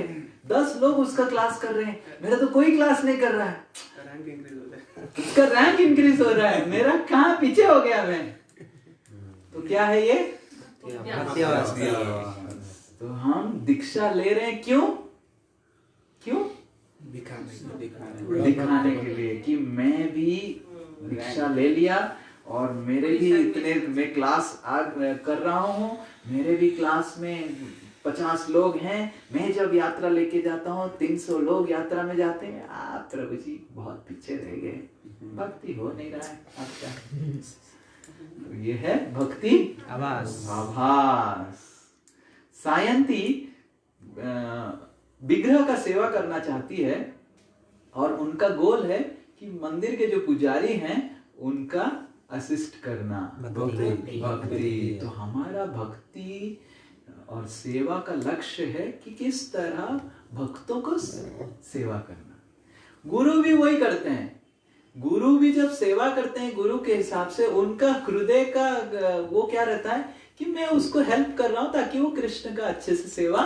10 लोग उसका क्लास कर रहे हैं, मेरा तो कोई क्लास नहीं कर रहा है, रैंक इंक्रीज हो जाए, उसका रैंक इंक्रीज हो रहा है, मेरा कहाँ पीछे हो गया मैं। तो क्या है ये? भक्ति आवास। तो हम दीक्षा ले रहे हैं क्यों? क्यों? दिखाने के लिए कि मैं भी दीक्षा ले लिया और मेरे भी इतने, मैं क्लास कर रहा हूँ, मेरे भी क्लास में 50 लोग हैं, मैं जब यात्रा लेके जाता हूँ 300 लोग यात्रा में जाते हैं, आप प्रभु जी बहुत पीछे रह गए, भक्ति हो नहीं रहा है आपका। तो ये है भक्ति आभास। आभास। सायंती विग्रह का सेवा करना चाहती है और उनका गोल है कि मंदिर के जो पुजारी हैं उनका असिस्ट करना, भक्ति। तो हमारा भक्ति और सेवा का लक्ष्य है कि किस तरह भक्तों को सेवा करना। गुरु भी वही करते हैं, गुरु भी जब सेवा करते हैं गुरु के हिसाब से, उनका हृदय का वो क्या रहता है कि मैं उसको हेल्प कर रहा हूं ताकि वो कृष्ण का अच्छे से सेवा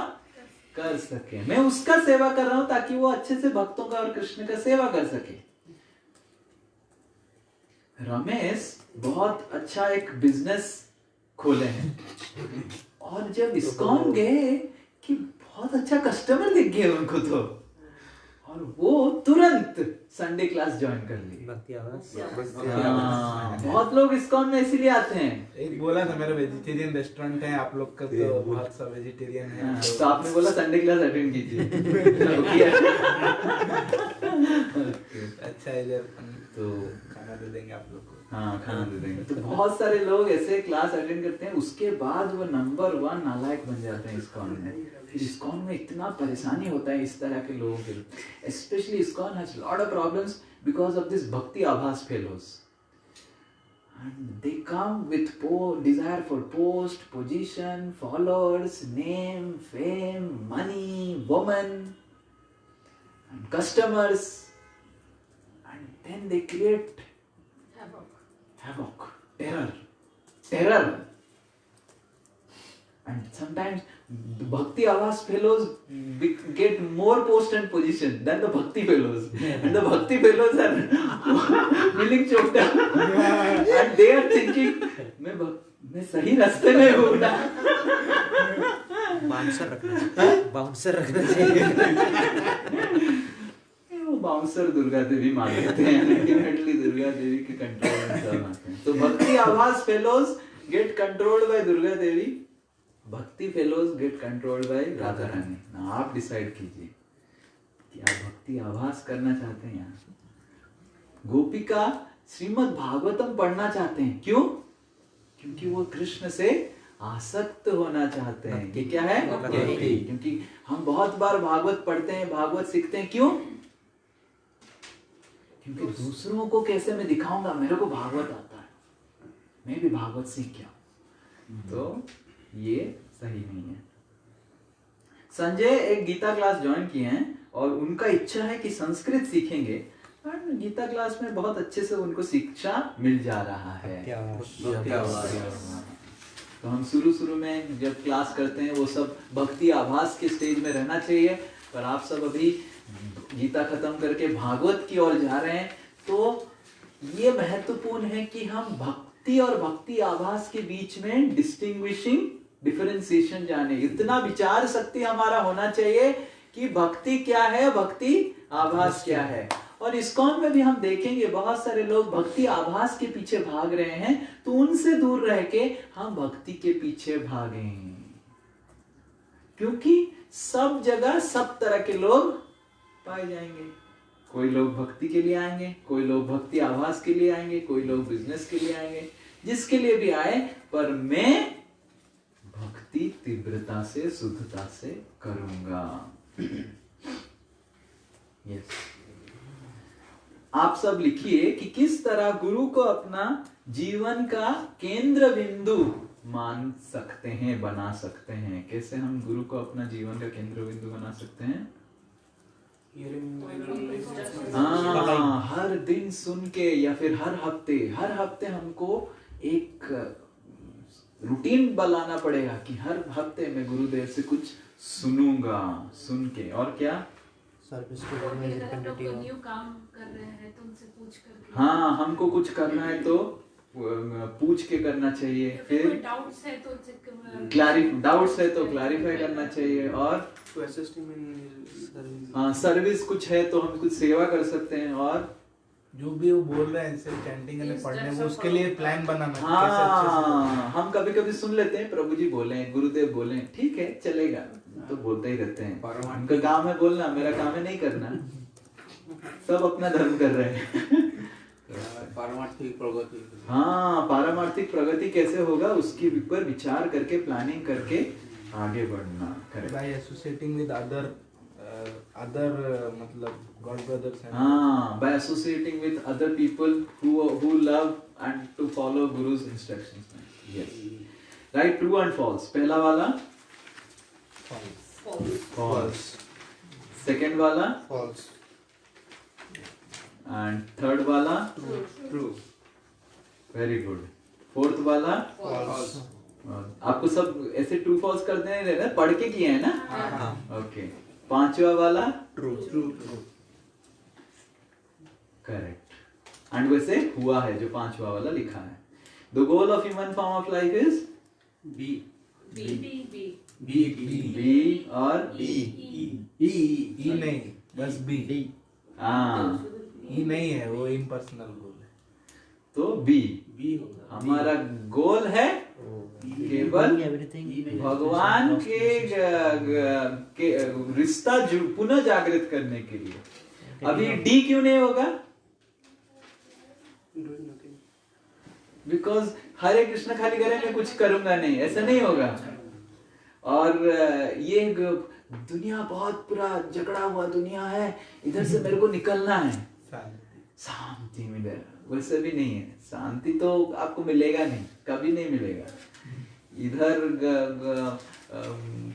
कर सके, मैं उसका सेवा कर रहा हूं ताकि वो अच्छे से भक्तों का और कृष्ण का सेवा कर सके। रमेश बहुत अच्छा एक बिजनेस खोले हैं और जब इस्कॉन गए कि बहुत अच्छा कस्टमर दिख गया उनको, तो और वो तुरंत संडे क्लास ज्वाइन कर ली। भक्ति आवास। बहुत लोग इस्कॉन में इसीलिए आते हैं। एक बोला था मेरा वेजिटेरियन रेस्टोरेंट है, आप लोग का तो बहुत सा वेजिटेरियन है, तो आपने बोला संडे क्लास अटेंड कीजिए। अच्छा इधर तो खाना दे देंगे आप लोग को। हाँ, खाना दे देंगे। तो बहुत सारे लोग ऐसे क्लास अटेंड करते हैं, उसके बाद वो नंबर 1 नालायक बन जाते हैं इस्कॉन में। इस्कॉन में इतना परेशानी होता है इस तरह के लोगों के लिए, specially ISKCON has lot of problems because of this भक्ति abhasa fellows, and they come with desire for post, position, followers, name, fame, money, woman, and customers, and then they create havoc, terror. And sometimes the Bhakti Avas fellows get more post and position than the Bhakti fellows. And the Bhakti fellows are feeling choked up. And they are thinking, मैं सही रास्ते में हूँ ना। बाउंसर रखना चाहिए। वो बाउंसर दुर्गा देवी मान लेते हैं, अल्टीमेटली दुर्गा देवी के कंट्रोल में सब आते हैं। तो bhakti abhasa fellows get controlled by Durga Devi, bhakti fellows get controlled by Radha Rani. ना आप डिसाइड कीजिए कि आप भक्ति आभास करना चाहते हैं यहाँ। गोपिका श्रीमद् भागवतम पढ़ना चाहते हैं, क्यों? क्योंकि वो कृष्ण से आसक्त होना चाहते हैं। ये क्या है? भक्ति। क्योंकि हम बहुत बार भागवत पढ़ते हैं, भागवत सीखते हैं, क्यों? क्योंकि दूसरों को कैसे मैं दिखाऊंगा मेरे को भागवत आता है, मैं भी भागवत सीख गया। तो ये सही नहीं है। संजय एक गीता क्लास ज्वाइन किए हैं और उनका इच्छा है कि संस्कृत सीखेंगे, और गीता क्लास में बहुत अच्छे से उनको शिक्षा मिल जा रहा है। तो हम शुरू में जब क्लास करते हैं वो सब भक्ति आभास के स्टेज में रहना चाहिए, पर आप सब अभी गीता खत्म करके भागवत की ओर जा रहे हैं। तो ये महत्वपूर्ण है कि हम भक्ति और भक्ति आभास के बीच में डिस्टिंग्विशिंग डिफरेंशिएशन जाने, इतना विचार शक्ति हमारा होना चाहिए कि भक्ति क्या है, भक्ति आभास क्या है। और इस्कॉन में भी हम देखेंगे बहुत सारे लोग भक्ति आभास के पीछे भाग रहे हैं, तो उनसे दूर रह के हम भक्ति के पीछे भागें, क्योंकि सब जगह सब तरह के लोग पाए जाएंगे। कोई लोग भक्ति के लिए आएंगे, कोई लोग भक्ति आभास के लिए आएंगे, कोई लोग बिजनेस के लिए आएंगे, जिसके लिए भी आए, पर मैं भक्ति तीव्रता से शुद्धता से करूंगा। यस। आप सब लिखिए कि किस तरह गुरु को अपना जीवन का केंद्र बिंदु मान सकते हैं, बना सकते हैं। कैसे हम गुरु को अपना जीवन का केंद्र बिंदु बना सकते हैं? हर दिन सुन के, या फिर हर हफ्ते हमको एक रूटीन बनाना पड़ेगा कि हर हफ्ते में गुरुदेव से कुछ सुनूंगा, सुन के। और क्या? सर्विस टू अगर ऑर्गेनाइज हम लोग कम्युनिटी कोई न्यू काम कर रहे हैं तो उनसे पूछ करके, हाँ, हमको कुछ करना है तो पूछ के करना चाहिए। या फिर फिर कोई डाउट्स है तो डाउट्स है तो क्लैरिफाई करना चाहिए। और To assist him in his service. हाँ, सर्विस कुछ है तो हम कुछ सेवा कर सकते हैं। और जो भी वो बोल रहे हैं ऐसे चैंटिंग Yes, पढ़ने that's वो a उसके follow. लिए प्लान बनाना है, कैसे अच्छे से बोलना है। हाँ, हम कभी कभी सुन लेते हैं, प्रभु जी बोले, गुरुदेव बोले, ठीक है चलेगा, तो बोलते ही रहते हैं। उनका काम है बोलना, मेरा काम है नहीं करना। सब अपना धर्म कर रहे हैं। पारमार्थिक प्रगति। हाँ, पारमार्थिक प्रगति कैसे होगा उसके ऊपर विचार करके, प्लानिंग करके आगे बढ़ना। Correct. By associating with other मतलब God brothers and हाँ, by associating with other people who love and to follow Guru's instructions. Yes. Right, true and false. पहला वाला false. Second वाला False. and third वाला True. very good. Fourth वाला False. आपको सब ऐसे ट्रू फॉल्स कर देने रहे ना, पढ़ के किए हैं ना? ओके। पांचवा वाला True. करेक्ट। एंड वैसे हुआ है जो पांचवा वाला लिखा है। The goal of human form of life is B. B B और E नहीं, बस B. हाँ, E नहीं है, वो इम्पर्सनल गोल है। तो बी B होगा। हमारा गोल है केवल भगवान के रिश्ता पुनः जागृत करने के लिए। अभी डी क्यों नहीं होगा? Doing nothing. बिकॉज हरे कृष्ण खाली करेंगे, कुछ करूंगा नहीं, ऐसा नहीं होगा। और ये दुनिया बहुत पूरा झगड़ा हुआ दुनिया है, इधर से मेरे को निकलना है, शांति मिलेगा, वैसे भी नहीं है। शांति तो आपको मिलेगा नहीं, कभी नहीं मिलेगा। इधर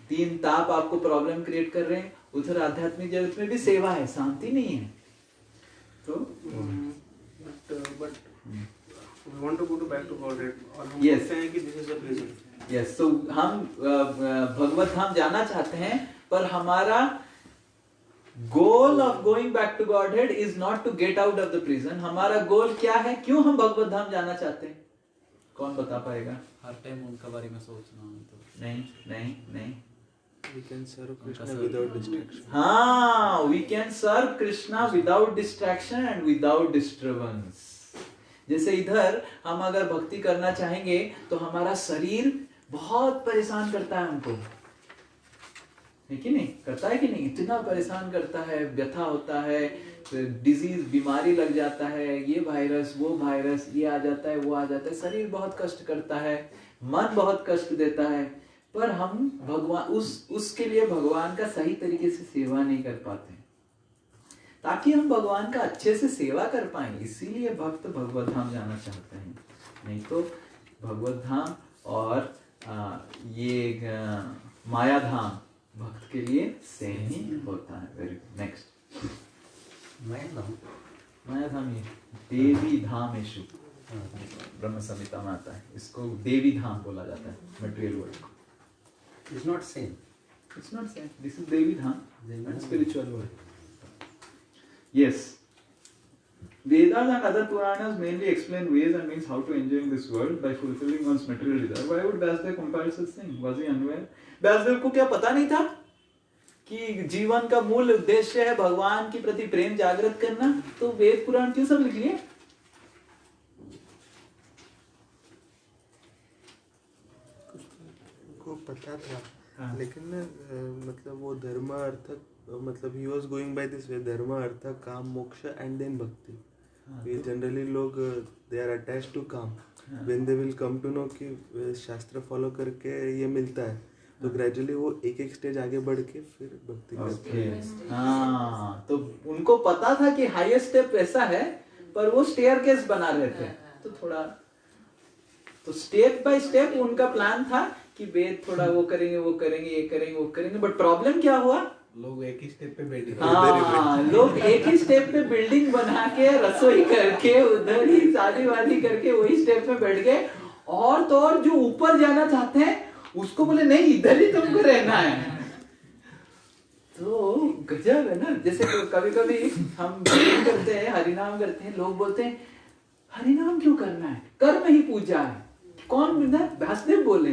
तीन ताप आपको प्रॉब्लम क्रिएट कर रहे हैं, उधर आध्यात्मिक जगत में भी सेवा है, शांति नहीं है। तो But we want to go to back to Godhead. और हम Yes. बोलते हैं कि this is the prison. Yes, तो हम भगवत धाम जाना चाहते हैं, पर हमारा goal of going back to Godhead is not to get out of the prison. हमारा गोल क्या है? क्यों हम भगवत धाम जाना चाहते हैं? कौन बता पाएगा? हर टाइम उनका बारे में सोचना तो नहीं नहीं नहीं। We can serve Krishna without distraction. हाँ, we can serve Krishna without distraction and without disturbance. जैसे इधर हम अगर भक्ति करना चाहेंगे तो हमारा शरीर बहुत परेशान करता है हमको, है कि नहीं? करता है कि नहीं? इतना परेशान करता है, व्यथा होता है, डिजीज बीमारी लग जाता है, ये वायरस वो वायरस, ये आ जाता है वो आ जाता है, शरीर बहुत कष्ट करता है, मन बहुत कष्ट देता है, पर हम भगवान उसके लिए भगवान का सही तरीके से सेवा नहीं कर पाते, ताकि हम भगवान का अच्छे से सेवा कर पाएं। इसीलिए भक्त भगवत धाम जाना चाहते हैं, नहीं तो भगवत धाम और ये माया धाम भक्त के लिए सेम ही होता है। Very good. नेक्स्ट, माया धाम ये देवी धामेषु ब्रह्म संहिता में आता है, इसको देवी धाम बोला जाता है। मटेरियल वर्ल्ड को It's not same. It's not same. This is Devi Dham and spiritual world. Yes. Vedas and other Puranas mainly explain ways and means how to enjoy this world by fulfilling one's material desire. Why would Vyasdev compile such thing? Was he unaware? Vyasdev को क्या पता नहीं था कि जीवन का मूल उद्देश्य है भगवान के प्रति प्रेम जागृत करना? तो वेद पुराण क्यों सब लिख लिए? को पता था, लेकिन ना मतलब वो धर्म अर्थ मतलब he was going by this way, धर्म अर्थ काम मोक्ष and then भक्ति। ये जनरली लोग they are attached to काम, when they will come to know कि शास्त्र फॉलो करके ये मिलता है, तो ग्रेजुअली वो एक एक स्टेज आगे बढ़ के फिर भक्ति करते हैं। हाँ, तो उनको पता था कि हाईएस्ट स्टेप ऐसा है, पर वो स्टेयरकेस बना रहे थे, तो थोड़ा तो स्टेप बाय स्टेप उनका प्लान था कि वेद थोड़ा वो करेंगे वो करेंगे ये करेंगे वो करेंगे, बट प्रॉब्लम क्या हुआ? लोग एक ही स्टेप पे बैठ गए। हाँ, लोग एक ही स्टेप पे बिल्डिंग बना के रसोई करके उधर ही शादी वादी करके वही स्टेप पे बैठ गए, और तो और जो ऊपर जाना चाहते हैं उसको बोले नहीं इधर ही तुमको रहना है। तो गजब है ना। जैसे कभी कभी हम करते हैं, हरिनाम करते हैं, लोग बोलते हैं हरिनाम क्यों करना है, कर्म ही पूजा है। कौन व्यासदेव बोले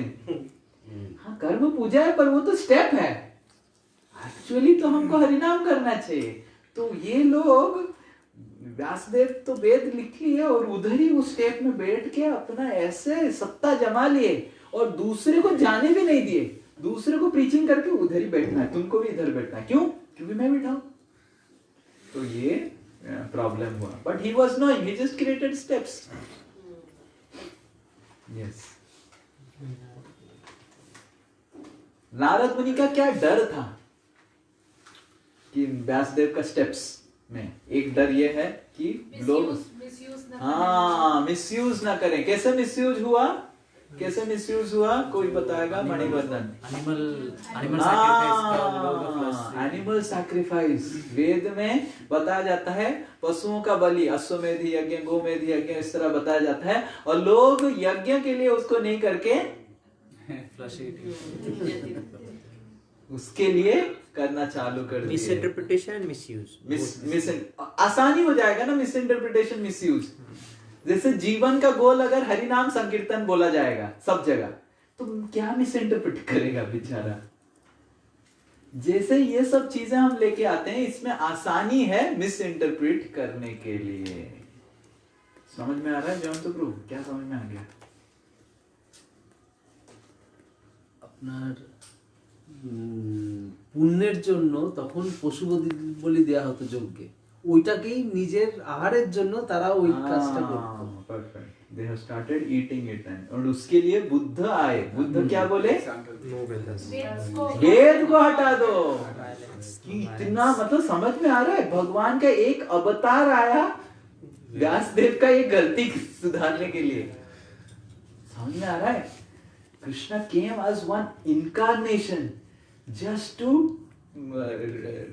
हाँ कर्म पूजा है पर वो तो स्टेप है, एक्चुअली तो हमको हरिनाम करना चाहिए। तो ये लोग व्यासदेव तो वेद लिख लिए और उधर ही उस स्टेप में बैठ के अपना ऐसे सत्ता जमा लिए और दूसरे को जाने भी नहीं दिए। दूसरे को प्रीचिंग करके उधर ही बैठना है, तुमको भी इधर बैठना है। क्यों? क्योंकि मैं बैठा हूं। तो ये प्रॉब्लम हुआ। But he was knowing, he just created steps. Yes. Narad मुनि का क्या डर था कि व्यासदेव का स्टेप्स में एक डर ये है कि लोग मिसयूज ना करें। कैसे मिसयूज हुआ? कैसे मिसयूज हुआ कोई बताएगा? मणिवर्धन। एनिमल सैक्रिफाइस वेद में बताया जाता है, पशुओं का बलि, अश्वमेध यज्ञ, गोमेध यज्ञ, इस तरह बताया जाता है। और लोग यज्ञ के लिए उसको नहीं करके उसके लिए करना चालू कर दिए। मिसइंटरप्रिटेशन एंड मिसयूज। आसानी हो जाएगा ना, मिसइंटरप्रिटेशन मिसयूज। जैसे जीवन का गोल अगर हरिनाम संकीर्तन बोला जाएगा सब जगह, तो क्या मिसइंटरप्रेट करेगा बेचारा। जैसे ये सब चीजें हम लेके आते हैं, इसमें आसानी है मिसइंटरप्रेट करने के लिए। समझ में आ रहा है जॉन तो प्रभु? क्या समझ में आ गया? আপনার পুণ্যের জন্য তখন পশু বলি দেয়া হতো যজ্ঞে, ওইটাকেই নিজের আহারের জন্য তারা ওই কাজটা করতো। Perfect. They have started eating it and और उसके लिए बुद्ध आए। बुद्ध क्या बोले? वेद को हटा दो। इतना मतलब समझ में आ रहा है? भगवान का एक अवतार आया व्यासदेव का ये गलती सुधारने के लिए। समझ में आ रहा है? Krishna came as one incarnation just to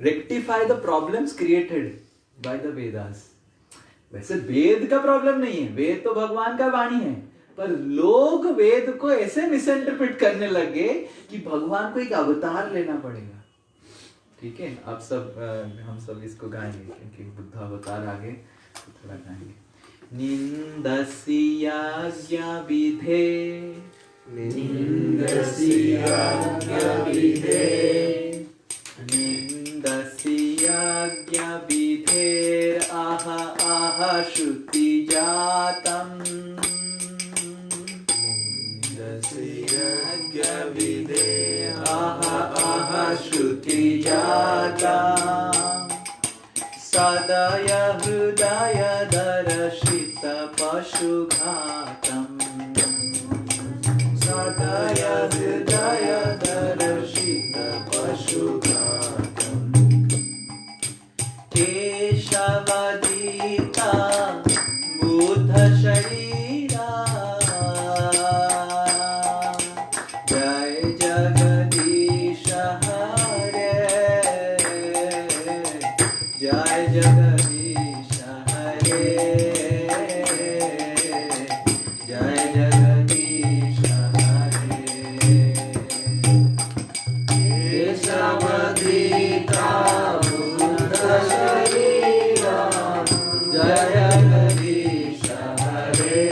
rectify the problems created by the Vedas. वैसे वेद का प्रॉब्लम नहीं है, वेद तो भगवान का वाणी है, पर लोग वेद को ऐसे मिसइंटरप्रेट करने लगे कि भगवान को एक अवतार लेना पड़ेगा। ठीक है, अब सब हम सब इसको गाएंगे क्योंकि बुद्ध अवतार आगे तो थोड़ा गाएंगे। निंदस्याज्ञा विधे निंदस्याज्ञा विधेर आह आह श्रुति जातम्। निंदस्याज्ञा विधेर आह आह श्रुति जातम्। सदय हृदय दर्शित पशुघातम्। सदय हृदय दर्शित पशुघातम्। केशवदीता बुद्ध शरीरा। जय जगदीश हरे। जय जगदीश हरे। जय जगदीश हरे। केशवदीता बुद्ध शरीरा। जय जगदीश हरे।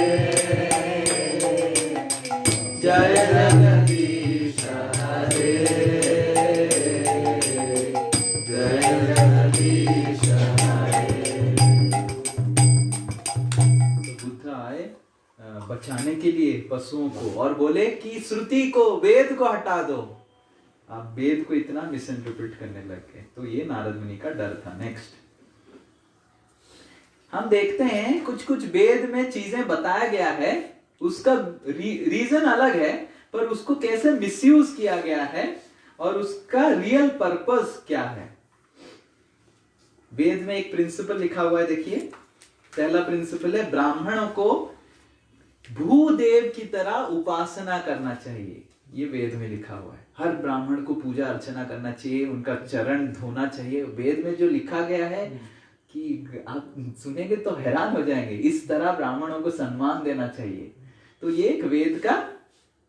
जय जगदीश हरे। जय जगदीश हरे। बुद्ध आए बचाने के लिए पशुओं को और बोले कि श्रुति को, वेद को हटा दो। आप वेद को इतना मिसइंटरप्रेट करने लग गए, तो ये नारद मुनि का डर था। नेक्स्ट हम देखते हैं कुछ कुछ वेद में चीजें बताया गया है, उसका रीजन अलग है, पर उसको कैसे मिसयूज किया गया है और उसका रियल पर्पस क्या है। वेद में एक प्रिंसिपल लिखा हुआ है, देखिए पहला प्रिंसिपल है ब्राह्मणों को भूदेव की तरह उपासना करना चाहिए। ये वेद में लिखा हुआ है, हर ब्राह्मण को पूजा अर्चना करना चाहिए, उनका चरण धोना चाहिए। वेद में जो लिखा गया है कि आप सुनेंगे तो हैरान हो जाएंगे, इस तरह ब्राह्मणों को सम्मान देना चाहिए। तो ये एक वेद का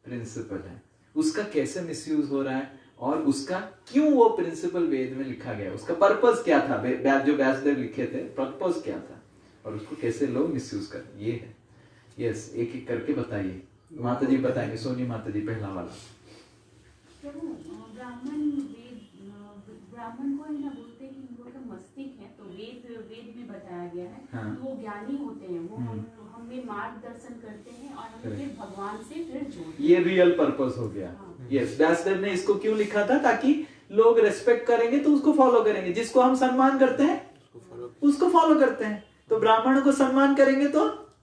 प्रिंसिपल है, उसका कैसे मिसयूज हो रहा है और उसका क्यों वो प्रिंसिपल वेद में लिखा गया, उसका पर्पस क्या था, जो व्यासदेव लिखे थे पर्पस क्या था और उसको कैसे लोग मिसयूज कर, ये है। यस, एक एक करके बताइए। माता जी बताएंगे, सोनी माता जी पहला वाला। ब्राह्मण को ना बोलते हैं कि उनको तो मस्तिष्क है, तो वेद में बताया गया है। हाँ। तो वो ज्ञानी होते हैं, वो हमें मार्गदर्शन करते हैं और हमें फिर भगवान से फिर जोड़ते हैं। ये रियल पर्पस हो गया। यस, व्यासदेव ने इसको क्यों लिखा था, ताकि लोग रेस्पेक्ट करेंगे तो उसको फॉलो करेंगे, जिसको हम सम्मान करते हैं उसको फॉलो करते हैं, तो ब्राह्मणों को सम्मान करेंगे तो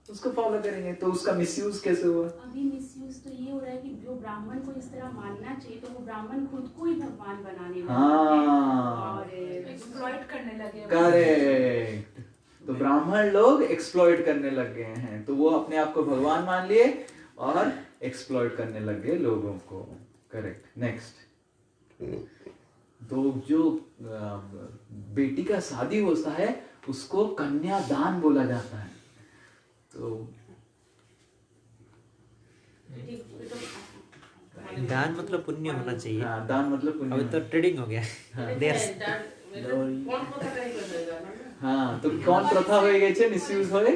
उसको फॉलो करेंगे। तो उसका मिसयूज कैसे हुआ? अभी मिसयूज तो ये हो रहा है कि जो ब्राह्मण को इस तरह मानना चाहिए, तो वो ब्राह्मण खुद को ही भगवान बनाने लगे और एक्सप्लॉइट करने लगे। करेक्ट, तो ब्राह्मण लोग एक्सप्लॉइट करने लग गए हैं, तो वो अपने आप को भगवान मान लिए और एक्सप्लॉइट करने लग गए लोगों को। करेक्ट। नेक्स्ट, तो जो बेटी का शादी होता है उसको कन्यादान बोला जाता है। तो दान मतलब पुण्य होना चाहिए। हाँ, दान मतलब पुण्य। अभी तो ट्रेडिंग हो गया। हाँ, तो कौन प्रथा हो गई है, मिसयूज होए।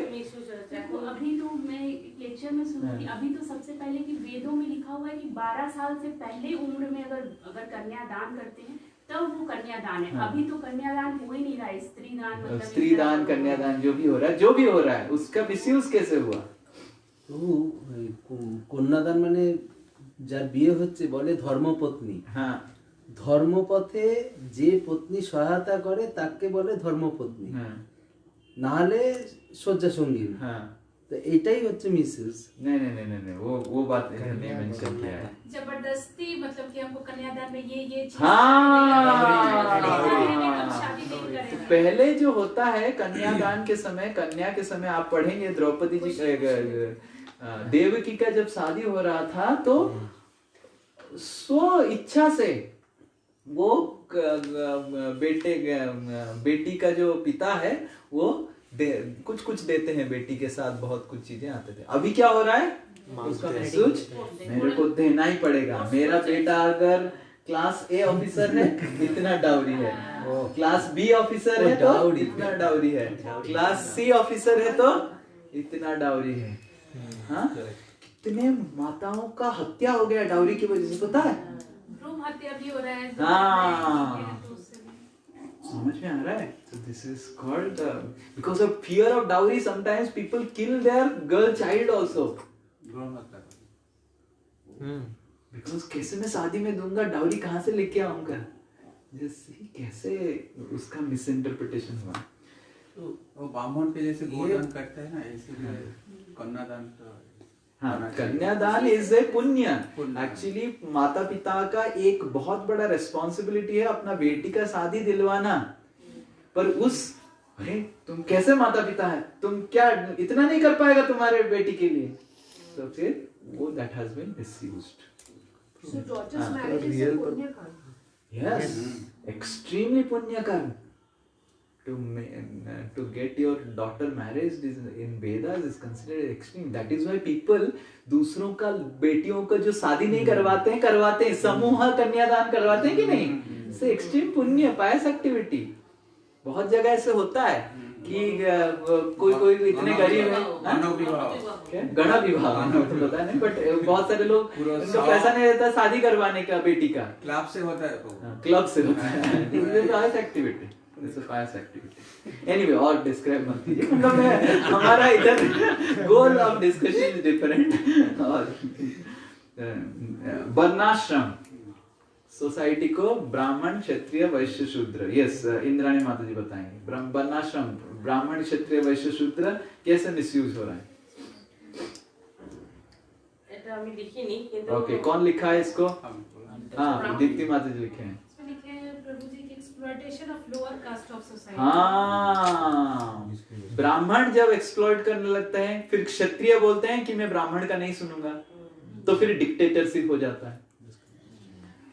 अभी तो मैं लेक्चर में सुनी थी, अभी तो सबसे पहले कि वेदों में लिखा हुआ है कि 12 साल से पहले उम्र में अगर कन्यादान करते हैं तब वो कन्यादान है। अभी तो कन्यादान हो ही नहीं रहा है, स्त्रीदान मतलब स्त्रीदान, कन्यादान जो भी हो रहा है उसका मिसयूज कैसे हुआ? তো কন্যাদান মানে যার বিয়ে হচ্ছে বলে ধর্মপত্নী। হ্যাঁ, ধর্মপথে যে পত্নী সহায়তা করে তাকে বলে ধর্মপত্নী, না হলে শয্যা সঙ্গী। হ্যাঁ, তো এটাই হচ্ছে মিসেস। नहीं, वो बात नहीं मेंशन किया है। जबरदस्ती मतलब कि हमको कन्यादान में ये शादी नहीं करेंगे। पहले जो होता है कन्यादान के समय, कन्या के समय आप पढ़ेंगे द्रौपदी जी, देवकी का जब शादी हो रहा था तो स्व इच्छा से वो बेटी का जो पिता है वो कुछ देते हैं बेटी के साथ, बहुत कुछ चीजें आते थे। अभी क्या हो रहा है, उसका मैसेज मेरे को देना ही पड़ेगा। मेरा बेटा अगर क्लास ए ऑफिसर है इतना डाउरी है, क्लास बी ऑफिसर है तो इतना डाउरी है, क्लास सी ऑफिसर है तो इतना डाउरी है। हाँ, कितने माताओं का हत्या हो गया डाउरी की वजह से, पता है? भ्रूण हत्या भी हो रहा है। हाँ, समझ में आ रहा है? So this is called because of fear of dowry. Sometimes people kill their girl child also. Because कैसे मैं शादी में दूंगा, डाउरी कहाँ से लेके आऊंगा, जैसे कैसे उसका मिसइंटरप्रिटेशन हुआ। तो वो ब्राह्मण के जैसे गोदान करते हैं ना, ऐसे कन्यादान तो हाँ, कन्यादान इज ए पुण्य। एक्चुअली माता पिता का एक बहुत बड़ा रिस्पॉन्सिबिलिटी है अपना बेटी का शादी दिलवाना, पर अरे तुम कैसे माता पिता है, तुम क्या इतना नहीं कर पाएगा तुम्हारे बेटी के लिए, तो फिर वो that has been misused. So daughter's marriage is a punya karma. Yes, extremely punya karma. To get your daughter married in Vedas is considered extreme. That is why people दूसरों का बेटियों का जो शादी नहीं करवाते हैं, समूह कन्यादान करवाते हैं कि नहीं? इससे एक्सट्रीम पुण्य, पायस एक्टिविटी बहुत जगह ऐसे होता है कि कोई इतने गरीब है, गणा विवाह तो पता नहीं, बट बहुत सारे लोग उनका पैसा नहीं रहता शादी करवाने का बेटी का, क्लब से होता है, क्लब से होता है। पायस एक्टिविटी, पायस एक्टिविटी। एनीवे, और डिस्क्राइब मत कीजिए, मतलब हमारा इधर goal of discussion is different. और वर्णाश्रम सोसाइटी को ब्राह्मण, क्षत्रिय, वैश्य, शूद्र। यस, इंद्राणी माता जी बताएंगे वर्णाश्रम, ब्राह्मण, क्षत्रिय, वैश्य, शूद्र कैसे मिसयूज हो रहा है। ओके, कौन लिखा है इसको? हाँ, दीप्ति माता जी लिखे हैं। हाँ, ब्राह्मण जब एक्सप्लॉइट करने लगते हैं, फिर क्षत्रिय बोलते हैं कि मैं ब्राह्मण का नहीं सुनूंगा, तो फिर डिक्टेटरशिप हो जाता है।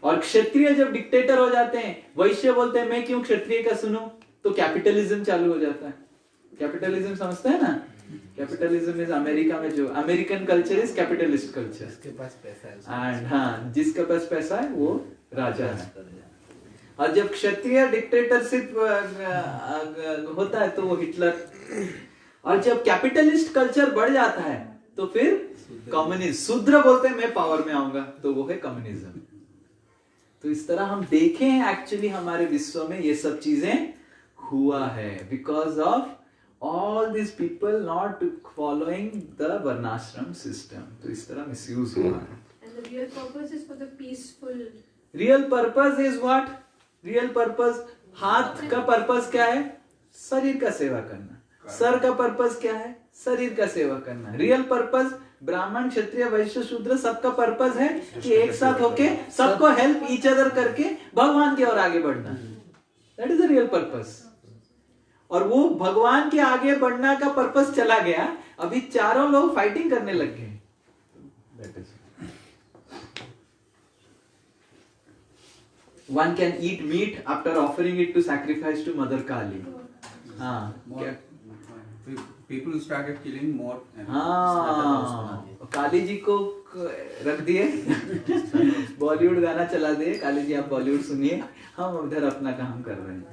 और क्षत्रिय जब डिक्टेटर हो जाते हैं, वैश्य बोलते हैं मैं क्यों क्षत्रिय का सुनूं, तो कैपिटलिज्म चालू हो जाता है। कैपिटलिज्म समझते हैं ना, कैपिटलिज्म इज अमेरिका में जो American culture is capitalist culture, जिसके पास पैसा है एंड हाँ जिसके पास पैसा है वो राजा है। और जब क्षत्रिय डिक्टेटरशिप होता है तो वो हिटलर, और जब कैपिटलिस्ट कल्चर बढ़ जाता है तो फिर कम्युनिज्म, शूद्र बोलते हैं मैं पावर में आऊंगा तो वो है कम्युनिज्म। तो इस तरह हम देखें एक्चुअली हमारे विश्व में ये सब चीजें हुआ है because of all this people not following the वर्णाश्रम सिस्टम। तो इस तरह मिसयूज हुआ है। And the real purpose is for the peaceful. Real purpose is what? Real purpose, हाथ का पर्पस क्या है? शरीर का सेवा करना। सर का पर्पस क्या है? शरीर का सेवा करना। रियल पर्पस ब्राह्मण क्षत्रिय वैश्य शूद्र सबका पर्पस है कि एक साथ होके सबको हेल्प ईच अदर करके भगवान की ओर आगे बढ़ना। That is the real purpose. और वो भगवान के आगे बढ़ना का पर्पस चला गया, अभी चारों लोग फाइटिंग करने लग गए। One can eat meat after offering it to sacrifice to Mother Kali. More, people started killing more. Kali ji को रख दिए, बॉलीवुड गाना चला दिए, काली जी आप बॉलीवुड सुनिए, हम उधर अपना काम कर रहे हैं।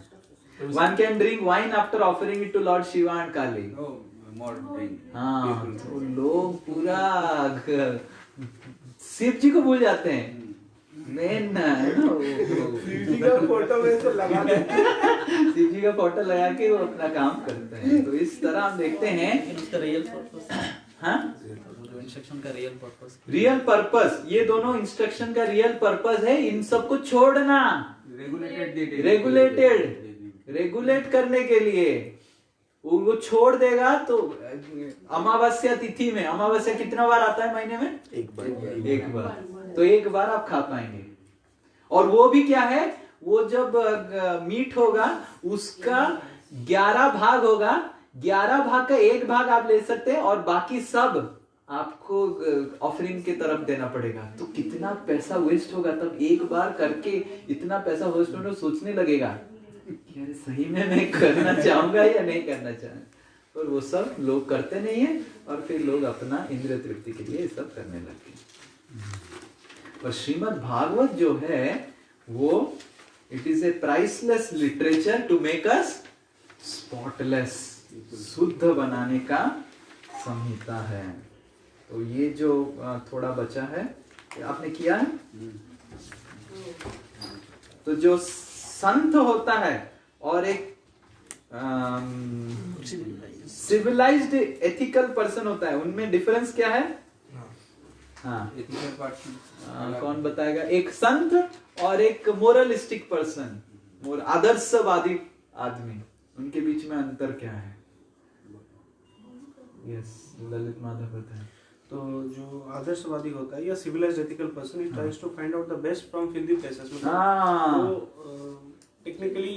One can drink wine after offering it to Lord Shiva and Kali. Oh, more drink. तो लोग पूरा शिव जी को भूल जाते हैं। मेन शिव जी का फोटो में से लगा शिव जी का फोटो लगा के वो अपना काम करते हैं। तो इस तरह हम देखते हैं उसका रियल पर्पस, हाँ जो इंस्ट्रक्शन का रियल पर्पस, रियल पर्पस, ये दोनों इंस्ट्रक्शन का रियल पर्पस है इन सबको छोड़ना, रेगुलेट करने के लिए। वो छोड़ देगा तो अमावस्या तिथि में, अमावस्या कितना बार आता है महीने में? एक बार। तो एक बार आप खा पाएंगे। और वो भी क्या है, वो जब मीट होगा उसका 11 भाग होगा, 11 भाग का एक भाग आप ले सकते हैं और बाकी सब आपको ऑफरिंग की तरफ देना पड़ेगा। तो कितना पैसा वेस्ट होगा, तब एक बार करके इतना पैसा वेस्ट होने सोचने लगेगा कि अरे सही में मैं करना चाहूंगा या नहीं करना चाहूंगा। और वो सब लोग करते नहीं है और फिर लोग अपना इंद्रिय तृप्ति के लिए सब करने लगे। और श्रीमद् भागवत जो है वो it is a priceless literature to make us spotless, शुद्ध बनाने का संहिता है। तो ये जो थोड़ा बचा है आपने किया है। तो जो संत होता है और एक सिविलाइज्ड एथिकल पर्सन होता है, उनमें डिफरेंस क्या है? एथिकल पर्सन कौन बताएगा? एक संत और एक मोरलिस्टिक पर्सन, आदर्शवादी आदमी, उनके बीच में अंतर क्या है? यस, ललित माधव बताए। तो जो आदर्शवादी होता है या civilized ethical person, he tries to find out the best from filthy places. मतलब टेक्निकली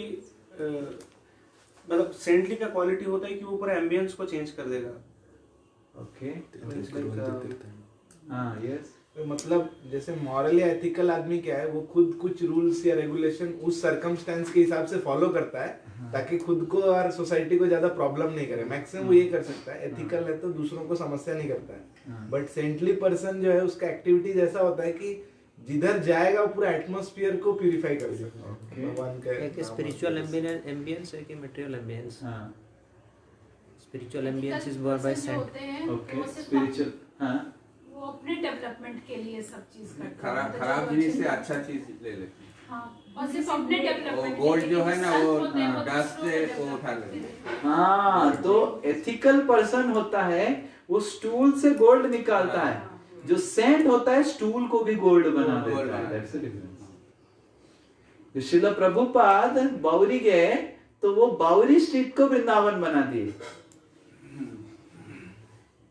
मतलब सेंटली का क्वालिटी होता है कि वो पूरा एम्बियंस को चेंज कर देगा। Okay, yes. मतलब जैसे मॉरल या एथिकल आदमी क्या है, वो खुद कुछ रूल्स या रेगुलेशन उस सर्कमस्टेंस के हिसाब से फॉलो करता है ताकि खुद को और सोसाइटी को ज्यादा प्रॉब्लम नहीं करे। मैक्सिमम वो ये कर सकता है। एथिकल है तो दूसरों को समस्या नहीं करता है। बट सेंटली पर्सन जो है उसका एक्टिविटीज ऐसा होता है कि जिधर जाएगा वो पूरा एटमॉस्फेयर को प्यूरिफाई कर देगा। भगवान का एक स्पिरिचुअल एम्बियंस है कि material ambiance? Spiritual ambiance is word by saint. Okay, spiritual, हां, वो अपने डेवलपमेंट के लिए सब चीज करते हैं। खराब जिनिस से अच्छा चीज ले लेते हैं। हाँ, और सिर्फ अपने डेवलपमेंट। गोल्ड जो है ना वो डस्ट से वो उठा लेते हैं। हाँ, तो एथिकल पर्सन होता है वो स्टूल से गोल्ड निकालता है, जो सेंट होता है स्टूल को भी गोल्ड बना देता है। That's the difference. Srila Prabhupada बावरी गए तो वो बावरी स्ट्रीट को वृंदावन बना दिए।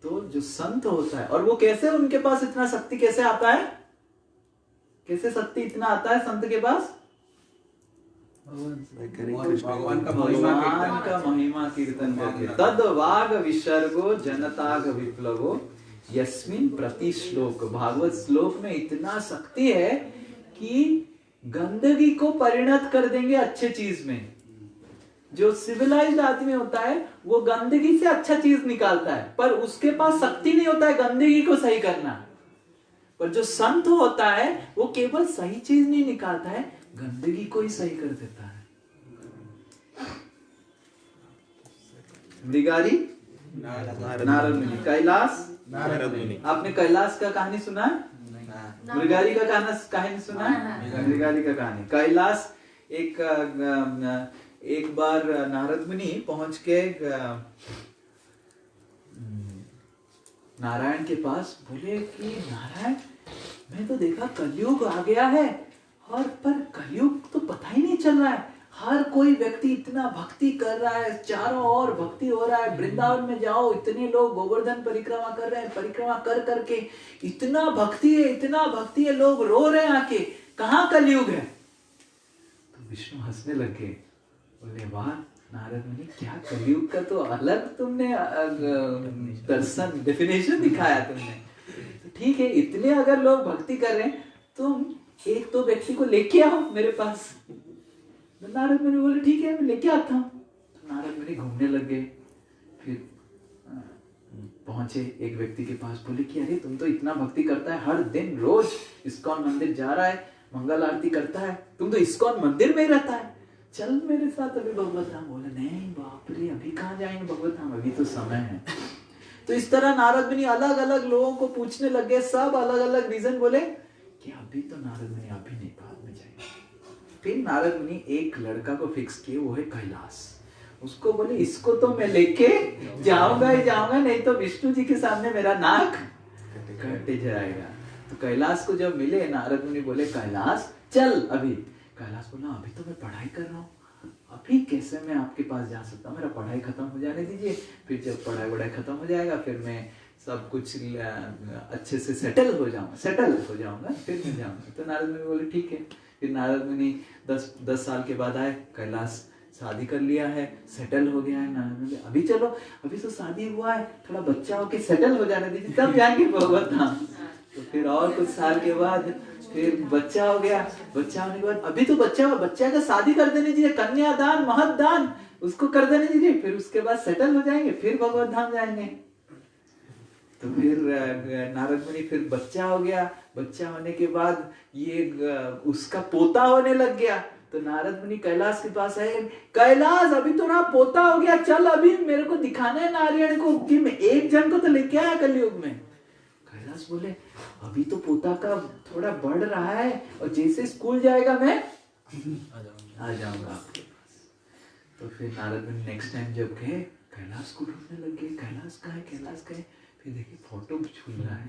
तो जो संत होता है, और वो कैसे, उनके पास इतना शक्ति कैसे आता है? कैसे शक्ति इतना आता है संत के पास? भगवान का महिमा कीर्तन करके। तद वाग विसर्गो जनताग विप्लवो यस्मिन प्रति श्लोक। भागवत श्लोक में इतना शक्ति है कि गंदगी को परिणत कर देंगे अच्छे चीज में। जो सिविलाइज्ड आदमी होता है वो गंदगी से अच्छा चीज निकालता है, पर उसके पास शक्ति नहीं होता है गंदगी को सही करना। पर जो संत होता है वो केवल सही चीज नहीं निकालता है, गंदगी को ही सही कर देता है। मृगारी नारद मुनि, कैलाश नारद मुनि। आपने कैलाश का कहानी सुना है? मृगारी का कहानी सुना है? मृगारी का कहानी। कैलाश एक बार नारद मुनि पहुंच के नारायण के पास बोले कि नारायण, मैं तो देखा कलयुग आ गया है, और पर कलयुग तो पता ही नहीं चल रहा है। हर कोई व्यक्ति इतना भक्ति कर रहा है, चारों ओर भक्ति हो रहा है। वृंदावन में जाओ, इतने लोग गोवर्धन परिक्रमा कर रहे हैं, परिक्रमा कर करके इतना भक्ति है, लोग रो रहे हैं आके, कहाँ कलयुग है? तो विष्णु हंसने लगे, बोले वाह नारद मुनि, क्या कलयुग का तो अलग तुमने दर्शन डेफिनेशन दिखाया तुमने। तो ठीक है, इतने अगर लोग भक्ति कर रहे हैं, तुम एक तो व्यक्ति को लेके आओ मेरे पास। नारद मुनि बोले ठीक है, मैं लेके आता हूँ। तो नारद मुनि घूमने लगे, फिर पहुंचे एक व्यक्ति के पास, बोले कि अरे तुम तो इतना भक्ति करता है, हर दिन रोज इस्कॉन मंदिर जा रहा है, मंगल आरती करता है, तुम तो इस्कॉन मंदिर में ही रहता है, चल मेरे साथ अभी भगवत धाम। बोले नहीं बाप रे, अभी कहाँ जाएंगे भगवत धाम, अभी तो समय है। तो इस तरह नारद मुनि अलग अलग लोगों को पूछने लगे, सब अलग अलग रीजन बोले कि अभी तो नारद मुनि अभी नहीं, बाद में जाएंगे। फिर नारद मुनि एक लड़का को फिक्स किए, वो है कैलाश। उसको बोले इसको तो मैं लेके जाऊंगा ही जाऊंगा, नहीं तो विष्णु जी के सामने मेरा नाक कट जाएगा। तो कैलाश को जब मिले, नारद मुनि बोले कैलाश चल अभी। कैलाश बोला अभी तो मैं पढ़ाई कर रहा हूँ, अभी कैसे मैं आपके पास जा सकता हूँ, मेरा पढ़ाई खत्म हो जाने दीजिए, फिर जब पढ़ाई खत्म हो जाएगा फिर मैं सब कुछ अच्छे से सेटल हो जाऊंगा फिर मैं जाऊंगा। तो नारद मुनि बोले ठीक है। फिर नारद मुनि 10 साल के बाद आए, कैलाश शादी कर लिया है, सेटल हो गया है। नारद मुनि अभी चलो, अभी तो शादी हुआ है, थोड़ा बच्चा होके सेटल हो जाने दीजिए, तब जाएंगे भगवत धाम। तो फिर और कुछ साल के बाद फिर बच्चा हो गया, बच्चा होने के बाद अभी तो बच्चा का शादी कर देने दीजिए, कन्यादान महतदान उसको कर देने दीजिए, फिर उसके बाद सेटल हो जाएंगे, फिर भगवत धाम जाएंगे। तो फिर नारद मुनि फिर बच्चा हो गया, बच्चा होने के बाद ये उसका पोता होने लग गया। तो नारद मुनि कैलाश के पास आए, कैलाश अभी तो ना पोता हो गया, चल अभी मेरे को दिखाना है नारायण को कि मैं एक जन को तो लेके आया कलयुग में। कैलाश बोले अभी तो पोता का थोड़ा बढ़ रहा है, और जैसे स्कूल जाएगा मैं आ जाऊंगा आपके पास। तो फिर नारद मुनि नेक्स्ट टाइम जब गए, कैलाश को ढूंढने लगे, कैलाश का है, फिर देखिए फोटो झूल रहा है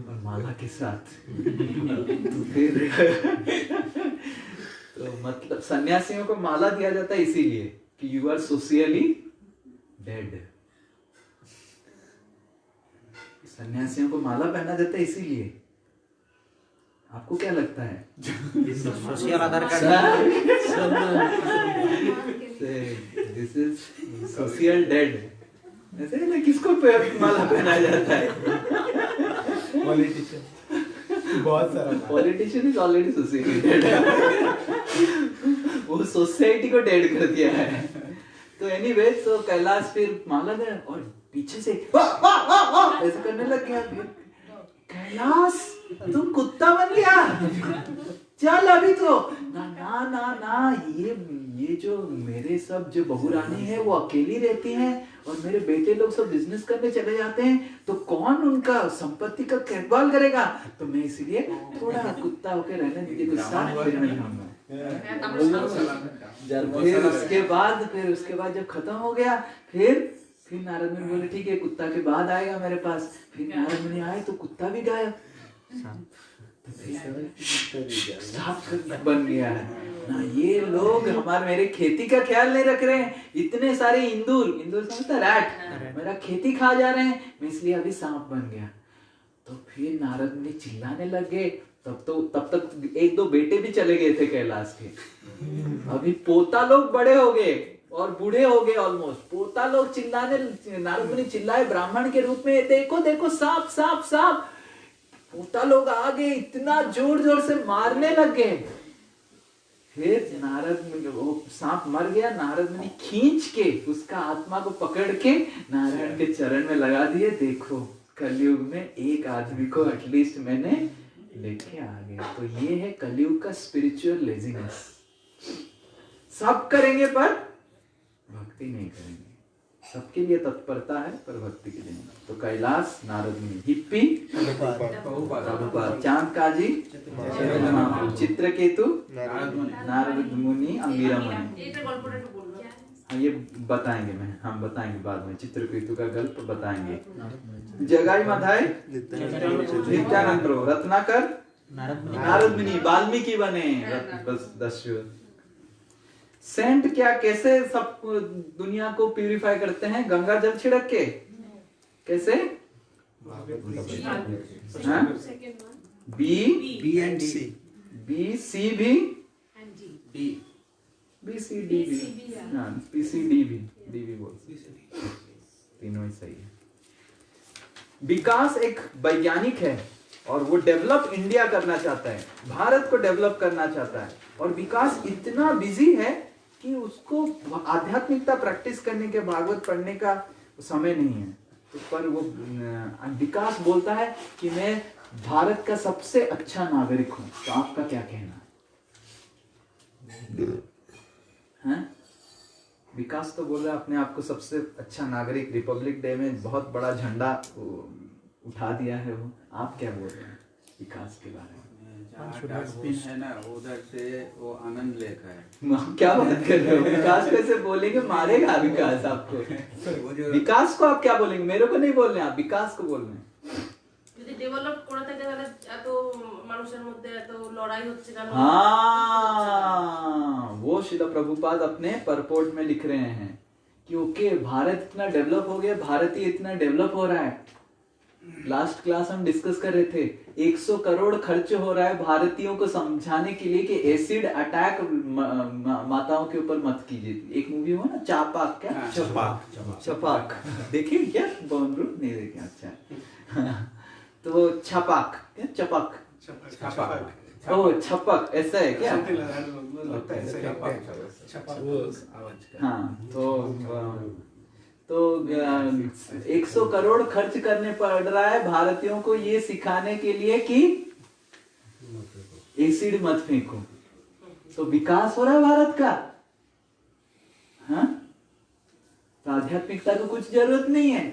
और माला के साथ। तो फिर तो मतलब सन्यासियों को माला दिया जाता है इसीलिए कि यू आर सोशियली डेड। सन्यासियों को माला पहना जाता है इसीलिए। आपको क्या लगता है? Social Aadhaar card. This is social dead. ऐसे ना किसको माला पहनाया जाता है? पॉलिटिशियन, बहुत सारा politician is already society dead. वो सोसाइटी को डेड कर दिया है। तो एनीवे, तो कैलाश फिर माला दे और पीछे से ऐसे करने लग गया। फिर कैलाश तुम कुत्ता बन गया, चल अभी तो ना ये जो मेरे सब जो बहू रानी है वो अकेली रहती हैं और मेरे बेटे लोग सब बिजनेस करने चले जाते हैं, तो कौन उनका संपत्ति का देखभाल करेगा? तो मैं इसलिए थोड़ा कुत्ता होकर रहने दीजिए, गुस्सा फिर मैं जाऊंगा। फिर उसके बाद जब खत्म हो गया, फिर नारद मुनि बोले ठीक है कुत्ता के बाद आएगा मेरे पास। फिर नारद मुनि आए तो कुत्ता भी गायब, बन गया है ना। ये लोग मेरे खेती का ख्याल नहीं रख रहे हैं। इतने सारे इंदूर समझता रैट मेरा खेती खा जा रहे हैं, मैं इसलिए अभी सांप बन गया। तो फिर नारद मुनि चिल्लाने लगे। तब तक 1-2 बेटे भी चले गए थे कैलाश के। अभी पोता लोग बड़े हो गए और बूढ़े हो गए ऑलमोस्ट। पोता लोग चिल्लाने, नारद मुनि चिल्लाए ब्राह्मण के रूप में, देखो देखो सांप सांप सांप। पोता लोग आ गए, इतना जोर जोर से मारने लग गए। फिर नारद वो सांप मर गया, नारद मुनि खींच के उसका आत्मा को पकड़ के नारायण के चरण में लगा दिए। देखो कलयुग में एक आदमी को एटलीस्ट मैंने लेके आ गया। तो ये है कलयुग का स्पिरिचुअल लेजीनेस। सब करेंगे पर भक्ति नहीं करेंगे। सबके लिए तत्परता है पर भक्ति के लिए नहीं। तो कैलाश नारद मुनि, हिप्पी प्रभुपाद, चांद काजी चित्रकेतु नारद मुनि, अंगिरा मुनि। हाँ ये बताएंगे, हम बताएंगे बाद में, चित्रकेतु का गल्प बताएंगे। जगाई माधाई नित्यानंद प्रभु, रत्नाकर नारद मुनि, वाल्मीकि बने, बस 10। सेंट क्या कैसे सब दुनिया को प्यूरिफाई करते हैं? गंगा जल छिड़क के। कैसे? B and C, B C भी, डी बी सी डी भी, हाँ बी सी डी भी बोल, तीनों ही सही है। विकास एक वैज्ञानिक है और वो डेवलप इंडिया करना चाहता है, भारत को डेवलप करना चाहता है। और विकास इतना बिजी है कि उसको आध्यात्मिकता प्रैक्टिस करने के, भागवत पढ़ने का समय नहीं है। तो पर वो विकास बोलता है कि मैं भारत का सबसे अच्छा नागरिक हूं। तो आपका क्या कहना है? विकास तो बोल रहा है अपने आप को सबसे अच्छा नागरिक। रिपब्लिक डे में बहुत बड़ा झंडा उठा दिया है वो। आप क्या बोल रहे हैं विकास के बारे में? है ना, उधर से वो आनंद लेकर है। क्या बात कर रहे हो? विकास कैसे बोलेंगे? मारेगा विकास आपको। विकास को आप क्या बोलेंगे? मेरे को नहीं बोल रहे, आप विकास को बोल रहे हैं। যদি ডেভেলপ করে থাকে তাহলে এত মানুষের মধ্যে এত লড়াই হচ্ছে কেন? हाँ, वो शिला प्रभुपाद अपने परपोर्ट में लिख रहे हैं कि ओके भारत इतना डेवलप हो गया, भारतीय इतना डेवलप हो रहा है। लास्ट क्लास हम डिस्कस कर रहे थे 100 करोड़ खर्च हो रहा है भारतीयों को समझाने के लिए कि एसिड अटैक माताओं के ऊपर मत कीजिए। एक मूवी हुआ ना छपाक, क्या छपाक देखिए क्या? बॉन्ड्रू नहीं देखे? अच्छा तो छपाक क्या? छपक, ओ छपक ऐसा है क्या? हाँ तो 100 करोड़ खर्च करने पड़ रहा है भारतीयों को ये सिखाने के लिए कि एसिड मत फेंको। तो विकास हो रहा है भारत का। हाँ, तो आध्यात्मिकता को कुछ जरूरत नहीं है।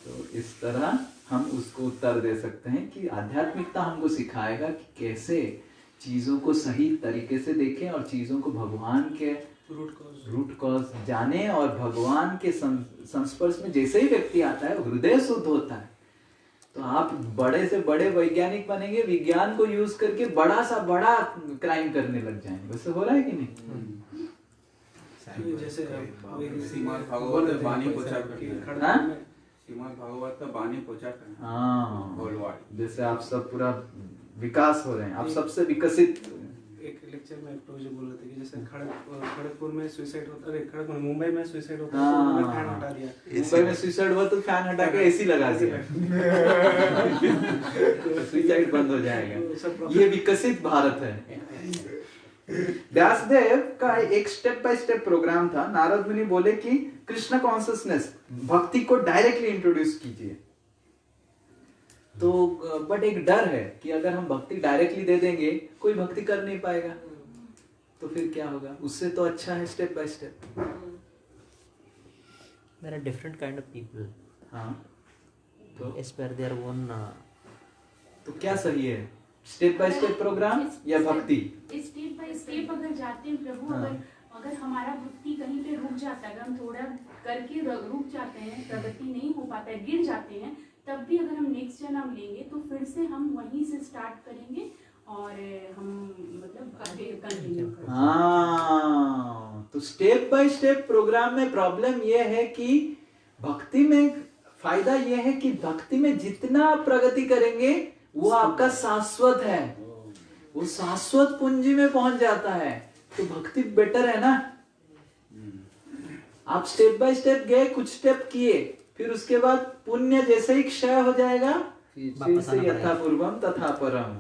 तो इस तरह हम उसको उत्तर दे सकते हैं कि आध्यात्मिकता हमको सिखाएगा कि कैसे चीजों को सही तरीके से देखें और चीजों को भगवान के रूट कॉज जाने। और भगवान के संस्पर्श में जैसे ही व्यक्ति आता है हृदय शुद्ध होता है। तो आप बड़े से बड़े वैज्ञानिक बनेंगे, विज्ञान को यूज करके बड़ा सा बड़ा क्राइम करने लग जाएंगे। वैसे हो रहा है कि नहीं? जैसे श्रीमद् भागवत बानी प्रचार, श्रीमद् भागवत बानी प्रचार, हाँ जैसे आप सब पूरा विकास हो रहे हैं, आप सबसे विकसित। एक लेक्चर में मुझे बोल रहे थे कि जैसे खड़गपुर में सुसाइड होता, अरे खड़गपुर मुंबई में सुसाइड होता है तो उन्होंने फैन हटा दिया। मुंबई में सुसाइड हुआ तो फैन हटा के एसी लगा दिया, सुसाइड बंद हो जाएगा। ये विकसित भारत है। व्यासदेव का एक स्टेप बाय स्टेप प्रोग्राम था। नारद मुनि बोले कि कृष्ण कॉन्शियसनेस, भक्ति को डायरेक्टली इंट्रोड्यूस कीजिए। तो बट एक डर है कि अगर हम भक्ति डायरेक्टली दे देंगे कोई भक्ति कर नहीं पाएगा, तो फिर क्या होगा? उससे तो अच्छा है step by step. There are different kind of people. हाँ, तो as per their own. तो क्या सही है, स्टेप बाय स्टेप प्रोग्राम या भक्ति? स्टेप बाय स्टेप अगर जाते हैं प्रभु, अगर हमारा भक्ति कहीं पे रुक जाता है, अगर हम थोड़ा करके रुक जाते हैं, प्रगति नहीं हो पाता है, गिर जाते हैं, तब भी अगर हम नेक्स्ट जन्म लेंगे तो फिर से हम वहीं से स्टार्ट करेंगे और हम मतलब आगे कंटिन्यू करेंगे। हाँ, तो स्टेप बाय स्टेप प्रोग्राम में प्रॉब्लम यह है कि भक्ति में फायदा यह है कि भक्ति में जितना प्रगति करेंगे वो आपका शाश्वत है, वो शाश्वत पूंजी में पहुंच जाता है। तो भक्ति बेटर है ना। आप स्टेप बाय स्टेप गए, कुछ स्टेप किए, फिर उसके बाद पुण्य जैसे ही क्षय हो जाएगा, फिर से यथा पूर्वम तथा परम।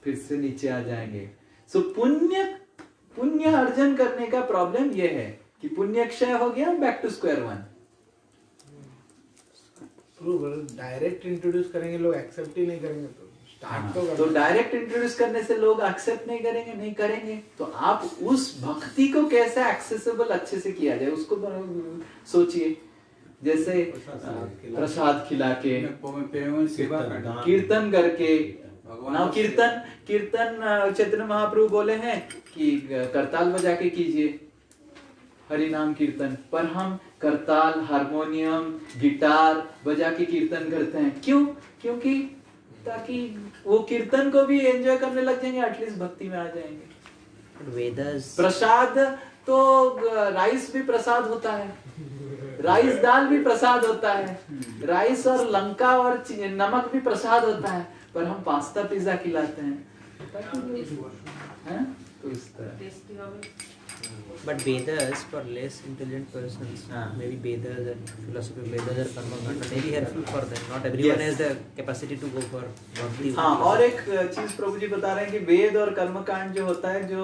फिर से नीचे आ जाएंगे। सो पुण्य अर्जन करने का प्रॉब्लम ये है कि पुण्य क्षय हो गया, back to square one. Direct introduce करेंगे लोग एक्सेप्ट ही नहीं करेंगे, तो स्टार्ट तो डायरेक्ट इंट्रोड्यूस करने से लोग एक्सेप्ट नहीं करेंगे। तो आप उस भक्ति को कैसे एक्सेसिबल अच्छे से किया जाए उसको सोचिए। जैसे प्रसाद खिला के, कीर्तन करके। नाउ कीर्तन चैतन्य महाप्रभु बोले हैं कि करताल बजा के कीजिए हरि नाम कीर्तन, पर हम करताल, हारमोनियम, गिटार बजा के कीर्तन करते हैं। क्यों? क्योंकि ताकि वो कीर्तन को भी एंजॉय करने लग जाएंगे, एटलीस्ट भक्ति में आ जाएंगे। वेदास प्रसाद तो राइस भी प्रसाद होता है, राइस दाल भी प्रसाद होता है, राइस और लंका और नमक भी प्रसाद होता है, पर हम पास्ता पिज्जा खिलाते हैं तो इस तरह। But Vedas for less intelligent persons, maybe Vedas and philosophy of Vedas or Karma Kanda may be helpful for them. Not everyone has the capacity to go for bhakti. हाँ, और एक चीज प्रभु जी बता रहे हैं कि वेद और कर्म कांड जो होता है जो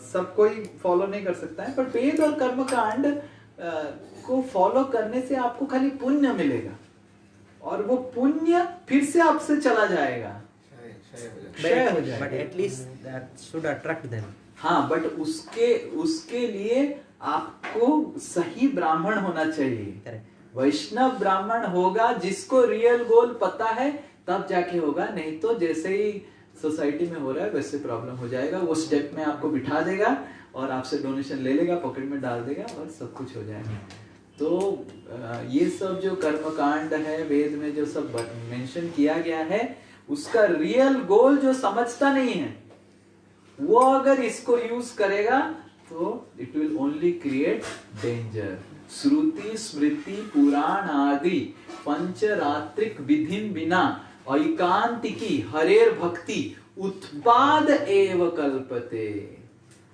सब कोई फॉलो नहीं कर सकता है, पर वेद और कर्म कांड को फॉलो करने से आपको खाली पुण्य मिलेगा और वो पुण्य फिर से आपसे चला जाएगा, क्षय हो जाएगा। But at least that should attract them. हाँ, बट उसके लिए आपको सही ब्राह्मण होना चाहिए। वैष्णव ब्राह्मण होगा जिसको रियल गोल पता है, तब जाके होगा। नहीं तो जैसे ही सोसाइटी में हो रहा है वैसे प्रॉब्लम हो जाएगा। वो स्टेप में आपको बिठा देगा और आपसे डोनेशन ले लेगा, पॉकेट में डाल देगा और सब कुछ हो जाएगा। तो ये सब जो कर्मकांड है वेद में जो सब मेंशन किया गया है, उसका रियल गोल जो समझता नहीं है वो अगर इसको यूज करेगा तो it will only create danger. श्रुति स्मृति पुराण आदि पंचरात्रिक विधिन बिना ऐकांतिकी हरेर भक्ति उत्पाद एव कल्पते।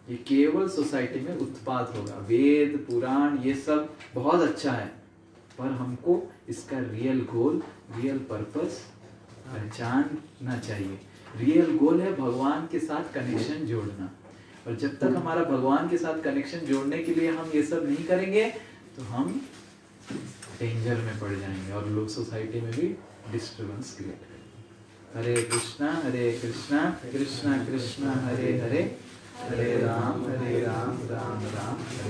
ये केवल सोसाइटी में उत्पाद होगा। वेद पुराण ये सब बहुत अच्छा है, पर हमको इसका रियल गोल, रियल पर्पस पहचानना चाहिए। रियल गोल है भगवान के साथ कनेक्शन जोड़ना, और जब तक हमारा भगवान के साथ कनेक्शन जोड़ने के लिए हम ये सब नहीं करेंगे तो हम डेंजर में पड़ जाएंगे और लोग सोसाइटी में भी डिस्टर्बेंस क्रिएट करेंगे। हरे कृष्णा कृष्णा कृष्णा हरे हरे, हरे राम राम राम हरे